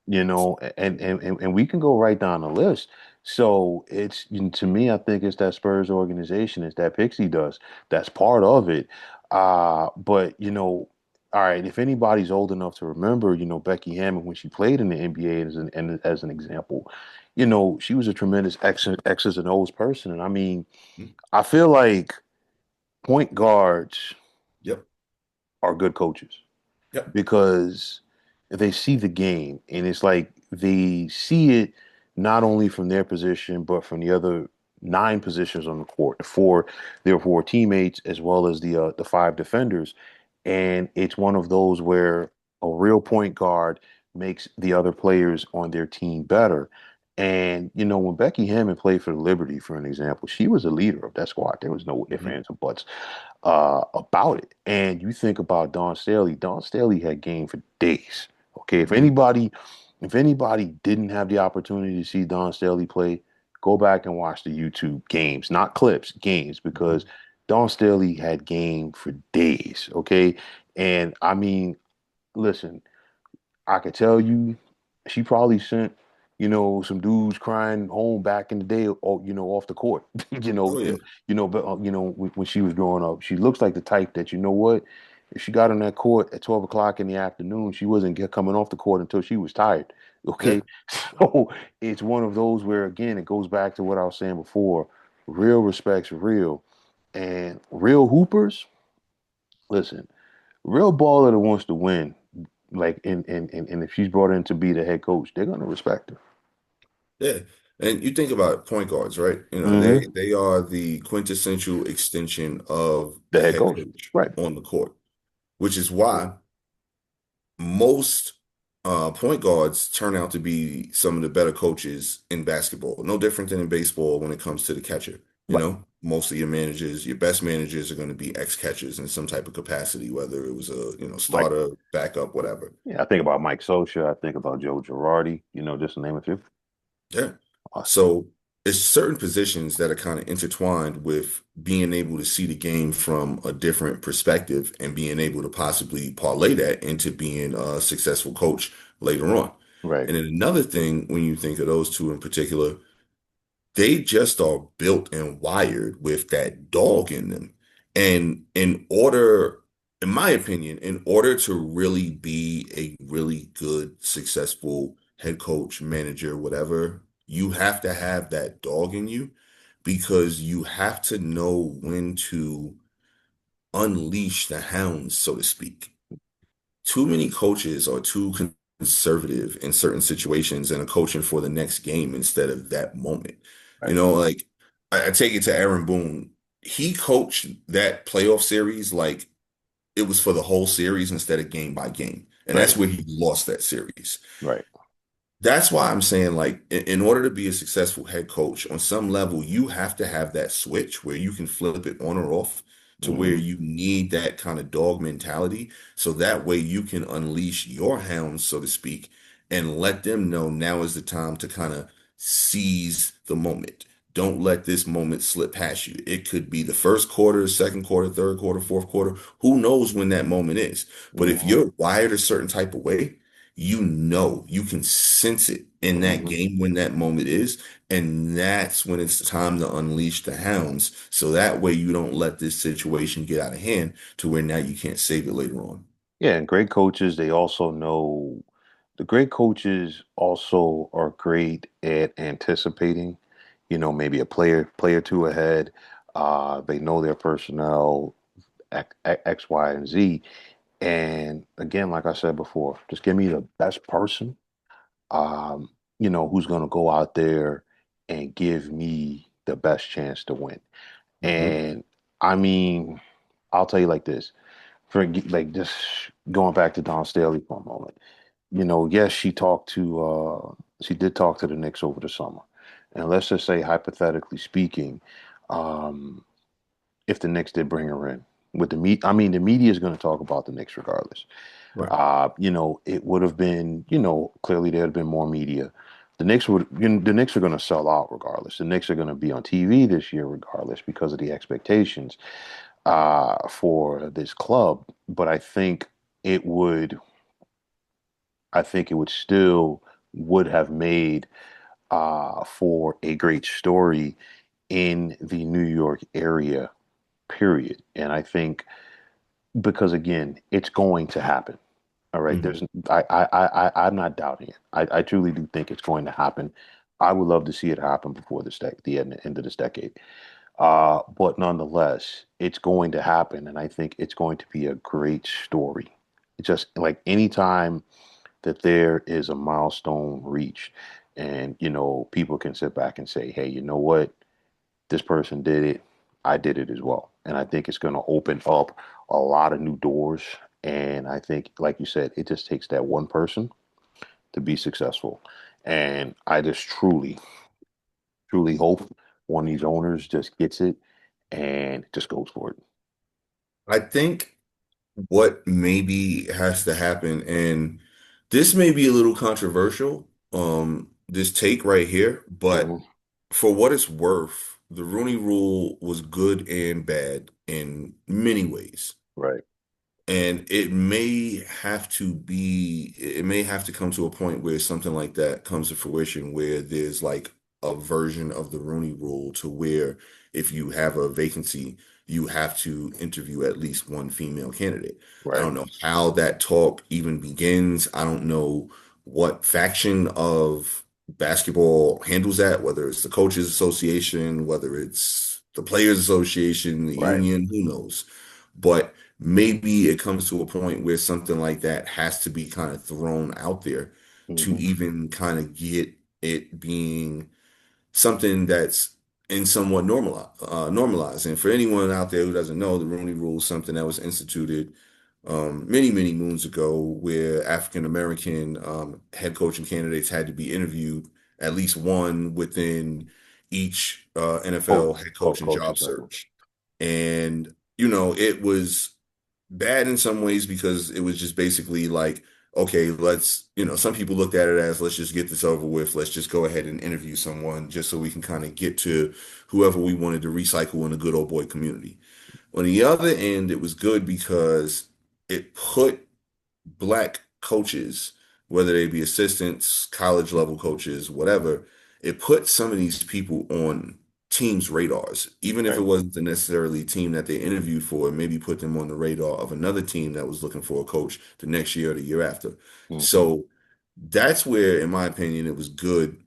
[SPEAKER 1] And we can go right down the list. So it's, to me, I think it's that Spurs organization, it's that pixie dust. That's part of it. But all right, if anybody's old enough to remember, Becky Hammond when she played in the NBA as an example, she was a tremendous X's and O's person. And I mean, I feel like point guards
[SPEAKER 2] Yep.
[SPEAKER 1] are good coaches
[SPEAKER 2] Yep.
[SPEAKER 1] because they see the game and it's like they see it not only from their position but from the other 9 positions on the court, their four teammates as well as the 5 defenders, and it's one of those where a real point guard makes the other players on their team better. And when Becky Hammond played for the Liberty, for an example, she was a leader of that squad. There was no ifs,
[SPEAKER 2] Hmm.
[SPEAKER 1] ands, or buts about it. And you think about Dawn Staley. Dawn Staley had game for days. Okay,
[SPEAKER 2] Hmm.
[SPEAKER 1] if anybody didn't have the opportunity to see Dawn Staley play, go back and watch the YouTube games, not clips, games, because
[SPEAKER 2] Hmm.
[SPEAKER 1] Dawn Staley had game for days. Okay, and I mean, listen, I could tell you, she probably sent, some dudes crying home back in the day, or off the court,
[SPEAKER 2] Oh yeah.
[SPEAKER 1] and but when she was growing up, she looks like the type that what, if she got on that court at 12 o'clock in the afternoon, she wasn't coming off the court until she was tired.
[SPEAKER 2] Yeah.
[SPEAKER 1] Okay, so it's one of those where again it goes back to what I was saying before: real respects real, and real hoopers. Listen, real baller that wants to win, like and if she's brought in to be the head coach, they're gonna respect her.
[SPEAKER 2] Yeah. And you think about point guards, right? They
[SPEAKER 1] Hmm.
[SPEAKER 2] they are the quintessential extension of
[SPEAKER 1] The
[SPEAKER 2] the
[SPEAKER 1] head
[SPEAKER 2] head
[SPEAKER 1] coach,
[SPEAKER 2] coach
[SPEAKER 1] right?
[SPEAKER 2] on the court, which is why most point guards turn out to be some of the better coaches in basketball. No different than in baseball when it comes to the catcher.
[SPEAKER 1] Right.
[SPEAKER 2] Most of your managers, your best managers are going to be ex-catchers in some type of capacity, whether it was a,
[SPEAKER 1] Mike.
[SPEAKER 2] starter, backup, whatever.
[SPEAKER 1] Yeah, I think about Mike Sosha. I think about Joe Girardi. Just to name a few.
[SPEAKER 2] Yeah.
[SPEAKER 1] Awesome.
[SPEAKER 2] So it's certain positions that are kind of intertwined with being able to see the game from a different perspective and being able to possibly parlay that into being a successful coach later on.
[SPEAKER 1] Right.
[SPEAKER 2] And then another thing, when you think of those two in particular, they just are built and wired with that dog in them. And in my opinion, in order to really be a really good, successful head coach, manager, whatever, you have to have that dog in you because you have to know when to unleash the hounds, so to speak. Too many coaches are too conservative in certain situations and are coaching for the next game instead of that moment.
[SPEAKER 1] Right.
[SPEAKER 2] Like I take it to Aaron Boone. He coached that playoff series like it was for the whole series instead of game by game. And
[SPEAKER 1] Right.
[SPEAKER 2] that's where he lost that series.
[SPEAKER 1] Right.
[SPEAKER 2] That's why I'm saying, like, in order to be a successful head coach, on some level, you have to have that switch where you can flip it on or off to where
[SPEAKER 1] Hmm.
[SPEAKER 2] you need that kind of dog mentality. So that way you can unleash your hounds, so to speak, and let them know now is the time to kind of seize the moment. don't let this moment slip past you. It could be the first quarter, second quarter, third quarter, fourth quarter. Who knows when that moment is? But if
[SPEAKER 1] Hmm.
[SPEAKER 2] you're wired a certain type of way, you know, you can sense it in that
[SPEAKER 1] Hmm.
[SPEAKER 2] game when that moment is. And that's when it's time to unleash the hounds. So that way you don't let this situation get out of hand to where now you can't save it later on.
[SPEAKER 1] Yeah, and great coaches, they also know the great coaches also are great at anticipating, maybe a player two ahead. They know their personnel X, Y, and Z. And again, like I said before, just give me the best person, um, who's going to go out there and give me the best chance to win.
[SPEAKER 2] Mhm.
[SPEAKER 1] And I mean, I'll tell you like this, for like just going back to Dawn Staley for a moment. Yes, she did talk to the Knicks over the summer. And let's just say, hypothetically speaking, um, if the Knicks did bring her in with I mean, the media is going to talk about the Knicks regardless.
[SPEAKER 2] Right.
[SPEAKER 1] It would have been, clearly there had been more media. The Knicks are going to sell out regardless. The Knicks are going to be on TV this year regardless because of the expectations for this club. But it would, I think it would still would have made for a great story in the New York area, period. And I think because again, it's going to happen. All right.
[SPEAKER 2] Mhm.
[SPEAKER 1] I'm not doubting it. I truly do think it's going to happen. I would love to see it happen before the end of this decade. But nonetheless, it's going to happen, and I think it's going to be a great story. It's just like anytime that there is a milestone reached, and people can sit back and say, "Hey, you know what? This person did it. I did it as well." And I think it's going to open up a lot of new doors. And I think, like you said, it just takes that one person to be successful. And I just truly, truly hope one of these owners just gets it and just goes for it.
[SPEAKER 2] I think what maybe has to happen, and this may be a little controversial, this take right here, but
[SPEAKER 1] Hmm.
[SPEAKER 2] for what it's worth, the Rooney Rule was good and bad in many ways.
[SPEAKER 1] Right.
[SPEAKER 2] And it may have to come to a point where something like that comes to fruition, where there's like a version of the Rooney Rule to where if you have a vacancy, you have to interview at least one female candidate. I
[SPEAKER 1] Right.
[SPEAKER 2] don't know how that talk even begins. I don't know what faction of basketball handles that, whether it's the Coaches Association, whether it's the Players Association, the
[SPEAKER 1] Right.
[SPEAKER 2] union, who knows. But maybe it comes to a point where something like that has to be kind of thrown out there to
[SPEAKER 1] Hmm.
[SPEAKER 2] even kind of get it being something that's in somewhat normalized. And for anyone out there who doesn't know, the Rooney Rule is something that was instituted many, many moons ago, where African American head coaching candidates had to be interviewed, at least one within each NFL head coaching
[SPEAKER 1] Coaching
[SPEAKER 2] job
[SPEAKER 1] cycle.
[SPEAKER 2] search. And, you know, it was bad in some ways because it was just basically like, okay, some people looked at it as let's just get this over with. Let's just go ahead and interview someone just so we can kind of get to whoever we wanted to recycle in a good old boy community. On the other end, it was good because it put black coaches, whether they be assistants, college level coaches, whatever, it put some of these people on teams' radars, even if it
[SPEAKER 1] Right.
[SPEAKER 2] wasn't the necessarily team that they interviewed for, it maybe put them on the radar of another team that was looking for a coach the next year or the year after.
[SPEAKER 1] Hmm.
[SPEAKER 2] So that's where, in my opinion, it was good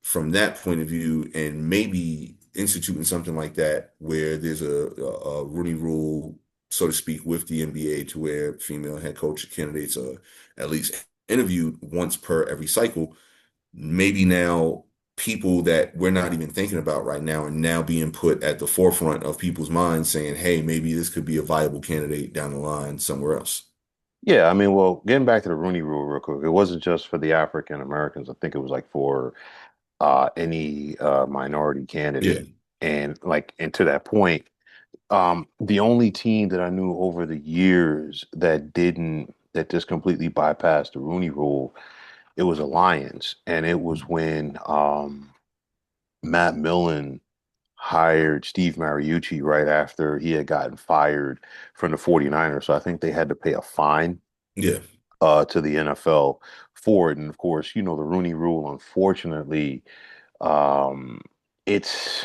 [SPEAKER 2] from that point of view, and maybe instituting something like that where there's a Rooney Rule, so to speak, with the NBA to where female head coach candidates are at least interviewed once per every cycle. Maybe now people that we're not even thinking about right now are now being put at the forefront of people's minds saying, hey, maybe this could be a viable candidate down the line somewhere else.
[SPEAKER 1] Yeah, I mean, well, getting back to the Rooney Rule real quick, it wasn't just for the African Americans. I think it was like for any minority candidate.
[SPEAKER 2] Yeah.
[SPEAKER 1] And to that point, the only team that I knew over the years that just completely bypassed the Rooney Rule, it was a Lions, and it was when Matt Millen hired Steve Mariucci right after he had gotten fired from the 49ers. So I think they had to pay a fine
[SPEAKER 2] Yeah.
[SPEAKER 1] to the NFL for it. And of course, the Rooney Rule, unfortunately, um, it's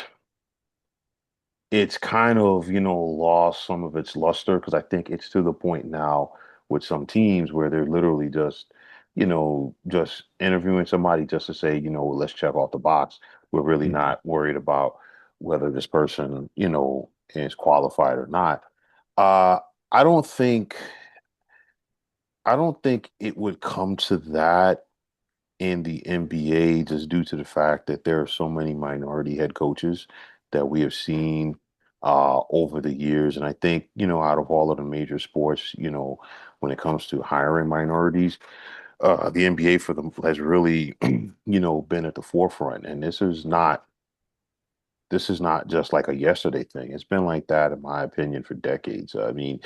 [SPEAKER 1] it's kind of, lost some of its luster because I think it's to the point now with some teams where they're literally just interviewing somebody just to say, let's check off the box. We're really
[SPEAKER 2] Mhm.
[SPEAKER 1] not worried about whether this person, is qualified or not. Uh, I don't think I don't think it would come to that in the NBA just due to the fact that there are so many minority head coaches that we have seen over the years. And I think, out of all of the major sports, when it comes to hiring minorities, the NBA for them has really, been at the forefront. And this is not just like a yesterday thing. It's been like that, in my opinion, for decades. I mean,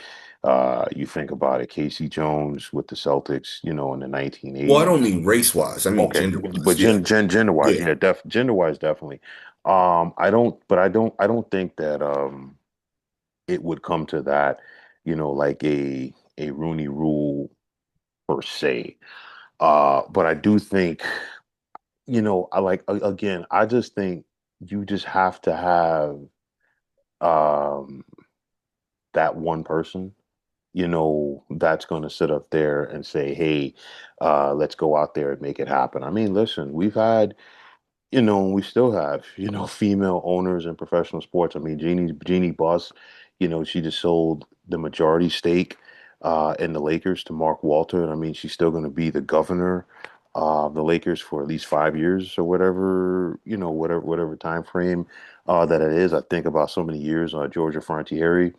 [SPEAKER 1] you think about it, Casey Jones with the Celtics, in the
[SPEAKER 2] Well, I
[SPEAKER 1] 1980s.
[SPEAKER 2] don't mean race wise. I mean
[SPEAKER 1] Okay,
[SPEAKER 2] gender
[SPEAKER 1] but
[SPEAKER 2] wise. Yeah.
[SPEAKER 1] gender wise,
[SPEAKER 2] Yeah.
[SPEAKER 1] yeah, gender wise, definitely. I don't think that it would come to that, like a Rooney Rule per se. But I do think, again, I just think you just have to have um that one person, that's going to sit up there and say, hey, let's go out there and make it happen. I mean, listen, we've had we still have, female owners in professional sports. I mean, Jeannie Buss, she just sold the majority stake in the Lakers to Mark Walter. And I mean, she's still going to be the governor of the Lakers for at least 5 years or whatever, whatever time frame that it is. I think about so many years. Georgia Frontiere,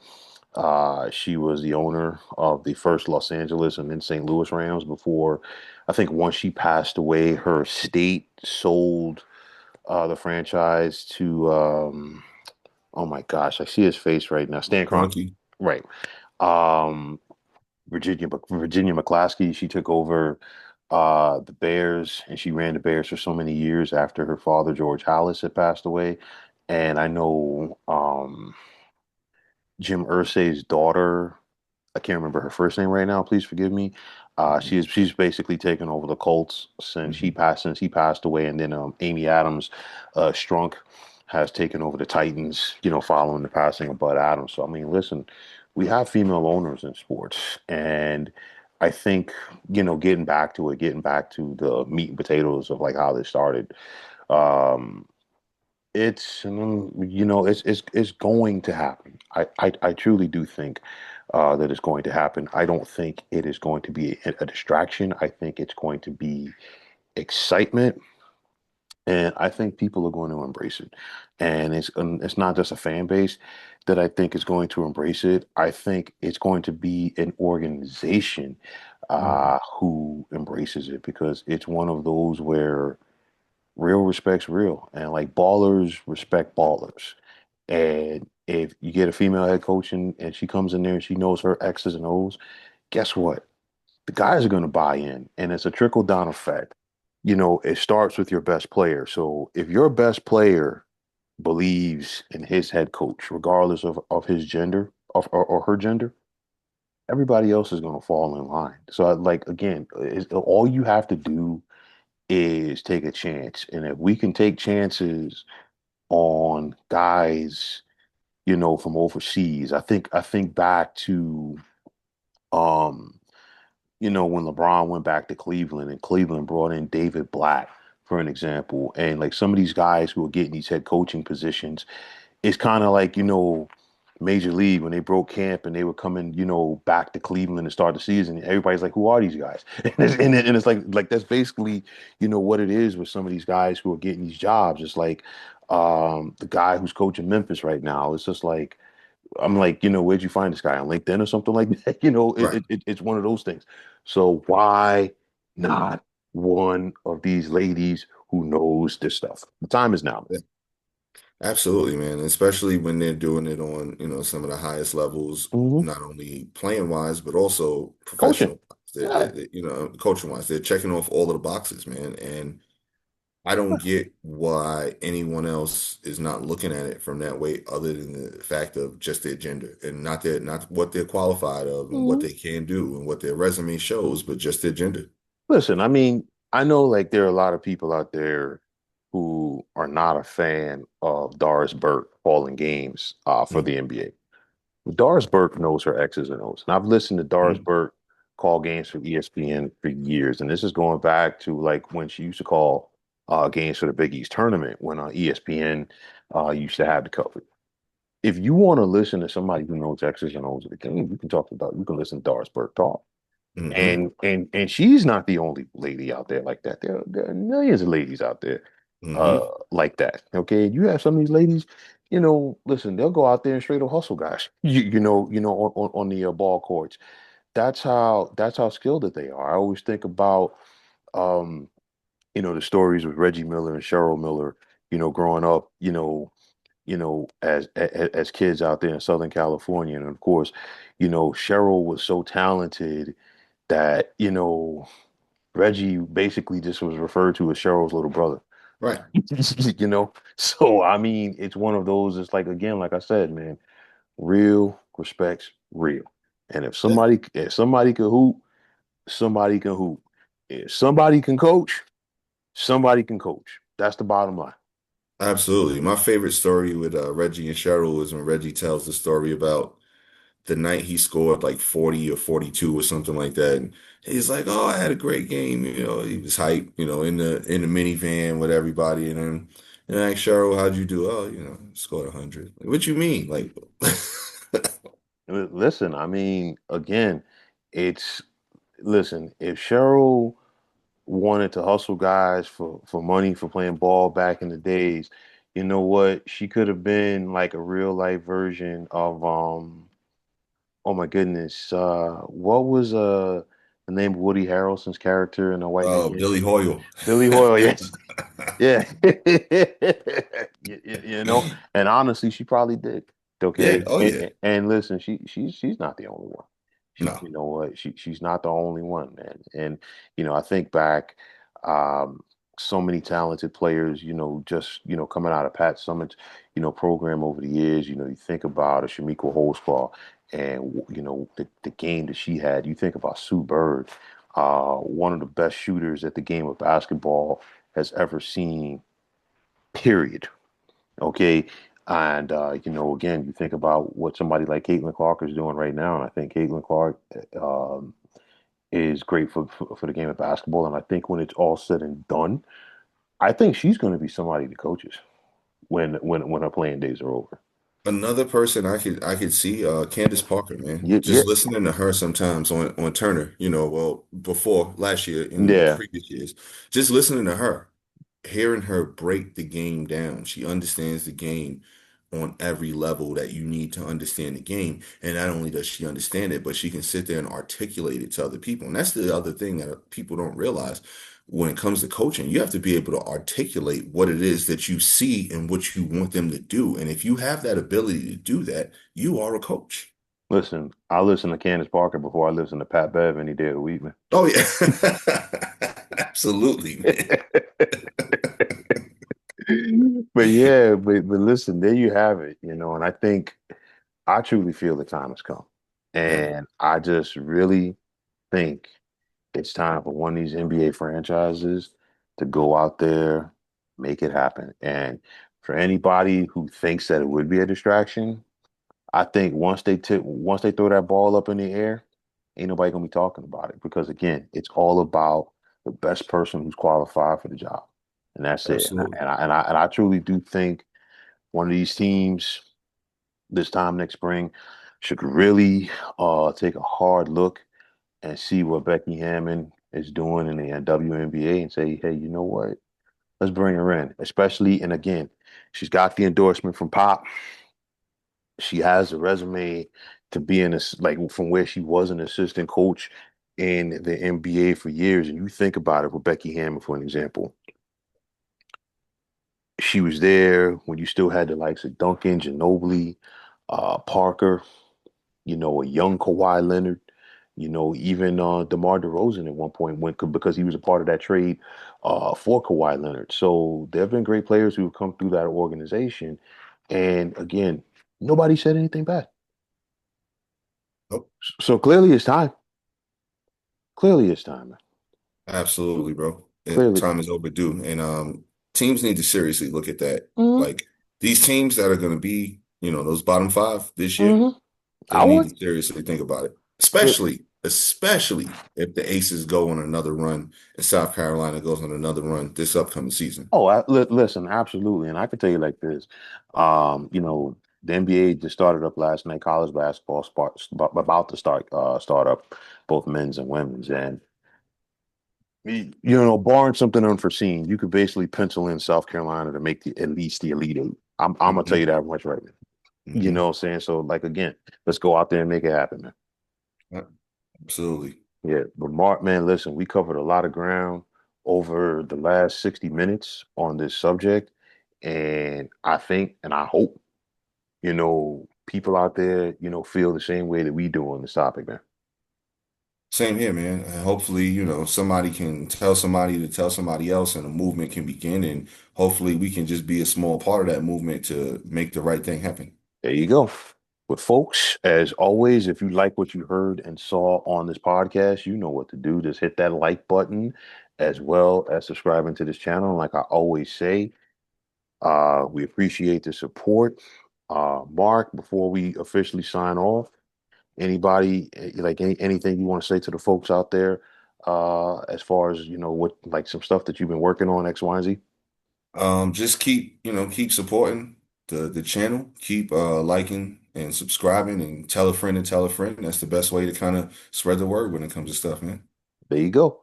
[SPEAKER 1] she was the owner of the first Los Angeles and then St. Louis Rams before. I think once she passed away, her estate sold the franchise to oh my gosh, I see his face right now. Stan Kroenke.
[SPEAKER 2] Cronky.
[SPEAKER 1] Right. Um Virginia McClaskey, she took over the Bears and she ran the Bears for so many years after her father George Halas had passed away. And I know Jim Irsay's daughter, I can't remember her first name right now. Please forgive me.
[SPEAKER 2] Mhm.
[SPEAKER 1] She's basically taken over the Colts
[SPEAKER 2] Mhm.
[SPEAKER 1] since he passed away, and then Amy Adams, Strunk, has taken over the Titans. Following the passing of Bud Adams. So I mean, listen, we have female owners in sports, and I think getting back to the meat and potatoes of like how this started. Um, it's going to happen. I truly do think that it's going to happen. I don't think it is going to be a distraction. I think it's going to be excitement, and I think people are going to embrace it. And it's not just a fan base that I think is going to embrace it. I think it's going to be an organization
[SPEAKER 2] Mhm.
[SPEAKER 1] who embraces it because it's one of those where real respects real, and like ballers respect ballers. And if you get a female head coach and she comes in there and she knows her X's and O's, guess what? The guys are going to buy in, and it's a trickle down effect. It starts with your best player. So if your best player believes in his head coach, regardless of his gender or her gender, everybody else is going to fall in line. So, like, again, all you have to do is take a chance. And if we can take chances on guys, from overseas, I think back to um, when LeBron went back to Cleveland and Cleveland brought in David Blatt, for an example. And like some of these guys who are getting these head coaching positions, it's kind of like, Major League when they broke camp and they were coming, back to Cleveland to start the season. Everybody's like, "Who are these guys?" And it's like that's basically, what it is with some of these guys who are getting these jobs. It's like the guy who's coaching Memphis right now. It's just like I'm like, where'd you find this guy on LinkedIn or something like that?
[SPEAKER 2] Right.
[SPEAKER 1] It's one of those things. So why not one of these ladies who knows this stuff? The time is now.
[SPEAKER 2] Yeah. Absolutely, man. Especially when they're doing it on, some of the highest levels,
[SPEAKER 1] Hmm.
[SPEAKER 2] not only playing wise, but also
[SPEAKER 1] Coaching.
[SPEAKER 2] professional.
[SPEAKER 1] Yeah.
[SPEAKER 2] Coaching wise, they're checking off all of the boxes, man. And I don't get why anyone else is not looking at it from that way, other than the fact of just their gender and not what they're qualified of and what
[SPEAKER 1] Mhm.
[SPEAKER 2] they can do and what their resume shows, but just their gender.
[SPEAKER 1] Listen, I mean, I know like there are a lot of people out there who are not a fan of Doris Burke calling games for
[SPEAKER 2] Mm-hmm.
[SPEAKER 1] the NBA. Doris Burke knows her X's and O's. And I've listened to Doris Burke call games for ESPN for years. And this is going back to like when she used to call games for the Big East tournament when ESPN used to have the coverage. If you want to listen to somebody who knows X's and O's of the game, you can listen to Doris Burke talk.
[SPEAKER 2] Mm-hmm.
[SPEAKER 1] And she's not the only lady out there like that. There are millions of ladies out there uh
[SPEAKER 2] Mm-hmm.
[SPEAKER 1] like that. Okay. You have some of these ladies, listen, they'll go out there and straight up hustle guys. On the ball courts. That's how skilled that they are. I always think about um, the stories with Reggie Miller and Cheryl Miller, growing up, as kids out there in Southern California. And of course, Cheryl was so talented that, Reggie basically just was referred to as Cheryl's little brother.
[SPEAKER 2] Right.
[SPEAKER 1] So I mean, it's one of those. It's like again, like I said, man, real respects real. And
[SPEAKER 2] Yeah,
[SPEAKER 1] if somebody can hoop, somebody can hoop. If somebody can coach, somebody can coach. That's the bottom line.
[SPEAKER 2] absolutely. My favorite story with Reggie and Cheryl is when Reggie tells the story about the night he scored like 40 or 42 or something like that. And he's like, "Oh, I had a great game." He was hyped, in the minivan with everybody. And I asked Cheryl, "How'd you do?" "Oh, scored 100." Like, what you mean? Like,
[SPEAKER 1] Listen, I mean, again, it's listen. If Cheryl wanted to hustle guys for money for playing ball back in the days, you know what? She could have been like a real life version of oh my goodness, what was the name of Woody Harrelson's character in A White Man Can't
[SPEAKER 2] Billy
[SPEAKER 1] Jump?
[SPEAKER 2] Hoyle.
[SPEAKER 1] Billy Hoyle, yes. Yeah. And honestly, she probably did.
[SPEAKER 2] Yeah.
[SPEAKER 1] Okay.
[SPEAKER 2] Oh, yeah.
[SPEAKER 1] And listen, she's not the only one.
[SPEAKER 2] No.
[SPEAKER 1] You know what? She's not the only one, man. And I think back, um, so many talented players, just coming out of Pat Summitt's, program over the years. You think about a Shamika Holdsclaw and the game that she had. You think about Sue Bird, one of the best shooters at the game of basketball has ever seen, period. Okay. And, again, you think about what somebody like Caitlin Clark is doing right now. And I think Caitlin Clark is great for the game of basketball. And I think when it's all said and done, I think she's going to be somebody that coaches when her playing days are over.
[SPEAKER 2] Another person I could see, Candace Parker, man.
[SPEAKER 1] Yeah, yeah,
[SPEAKER 2] Just listening to her sometimes on Turner, well, before last year in
[SPEAKER 1] yeah.
[SPEAKER 2] previous years, just listening to her, hearing her break the game down. She understands the game on every level that you need to understand the game. And not only does she understand it, but she can sit there and articulate it to other people. And that's the other thing that people don't realize when it comes to coaching. You have to be able to articulate what it is that you see and what you want them to do. And if you have that ability to do that, you are a coach.
[SPEAKER 1] Listen, I listen to Candace Parker before I listen to Pat Bev any day of the week, man.
[SPEAKER 2] Oh, yeah. Absolutely, man.
[SPEAKER 1] But yeah, but listen, there you have it, and I think I truly feel the time has come.
[SPEAKER 2] Yeah.
[SPEAKER 1] And I just really think it's time for one of these NBA franchises to go out there, make it happen. And for anybody who thinks that it would be a distraction, I think once they throw that ball up in the air, ain't nobody gonna be talking about it because again, it's all about the best person who's qualified for the job, and that's it.
[SPEAKER 2] Absolutely.
[SPEAKER 1] And I truly do think one of these teams this time next spring should really take a hard look and see what Becky Hammond is doing in the WNBA and say, hey, you know what? Let's bring her in, especially and again, she's got the endorsement from Pop. She has a resume to be in this like from where she was an assistant coach in the NBA for years. And you think about it with Becky Hammond, for an example. She was there when you still had the likes of Duncan, Ginobili, Parker, a young Kawhi Leonard. Even DeMar DeRozan at one point went because he was a part of that trade for Kawhi Leonard. So there have been great players who have come through that organization, and again, nobody said anything bad.
[SPEAKER 2] Nope.
[SPEAKER 1] So clearly, it's time. Clearly, it's time, man.
[SPEAKER 2] Absolutely, bro.
[SPEAKER 1] Clearly.
[SPEAKER 2] Time is overdue. And teams need to seriously look at that.
[SPEAKER 1] Hmm.
[SPEAKER 2] Like these teams that are going to be, those bottom five this year,
[SPEAKER 1] Hmm.
[SPEAKER 2] they
[SPEAKER 1] I
[SPEAKER 2] need
[SPEAKER 1] would.
[SPEAKER 2] to seriously think about it.
[SPEAKER 1] It,
[SPEAKER 2] Especially if the Aces go on another run and South Carolina goes on another run this upcoming season.
[SPEAKER 1] listen, absolutely, and I can tell you like this. The NBA just started up last night. College basketball about to start up, both men's and women's, and barring something unforeseen, you could basically pencil in South Carolina to make at least the Elite Eight. I'm gonna tell you
[SPEAKER 2] Hmm.
[SPEAKER 1] that much right now. You know
[SPEAKER 2] Hmm.
[SPEAKER 1] what I'm saying? So, like again, let's go out there and make it happen, man.
[SPEAKER 2] Absolutely.
[SPEAKER 1] Yeah, but Mark, man, listen, we covered a lot of ground over the last 60 minutes on this subject, and I think and I hope, people out there, feel the same way that we do on this topic, man.
[SPEAKER 2] Same here, man. And hopefully, somebody can tell somebody to tell somebody else and a movement can begin. And hopefully we can just be a small part of that movement to make the right thing happen.
[SPEAKER 1] There you go. But folks, as always, if you like what you heard and saw on this podcast, you know what to do. Just hit that like button as well as subscribing to this channel. Like I always say, we appreciate the support. Mark, before we officially sign off, anybody like anything you want to say to the folks out there, as far as what like some stuff that you've been working on X, Y, and Z?
[SPEAKER 2] Just keep supporting the channel, keep liking and subscribing and tell a friend and tell a friend. That's the best way to kind of spread the word when it comes to stuff, man.
[SPEAKER 1] There you go.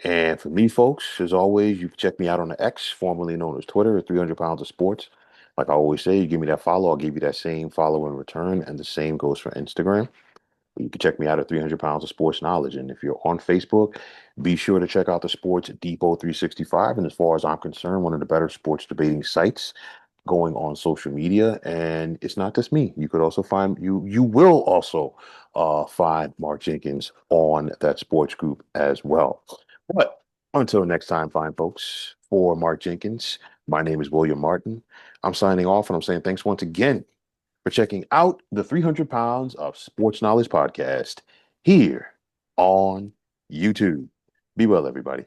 [SPEAKER 1] And for me, folks, as always, you can check me out on the X, formerly known as Twitter, at 300 pounds of sports. Like I always say, you give me that follow, I'll give you that same follow in return. And the same goes for Instagram. You can check me out at 300 pounds of sports knowledge. And if you're on Facebook, be sure to check out the Sports Depot 365. And as far as I'm concerned, one of the better sports debating sites going on social media. And it's not just me. You could also you will also find Mark Jenkins on that sports group as well. But until next time, fine folks, for Mark Jenkins, my name is William Martin. I'm signing off and I'm saying thanks once again for checking out the 300 Pounds of Sports Knowledge podcast here on YouTube. Be well, everybody.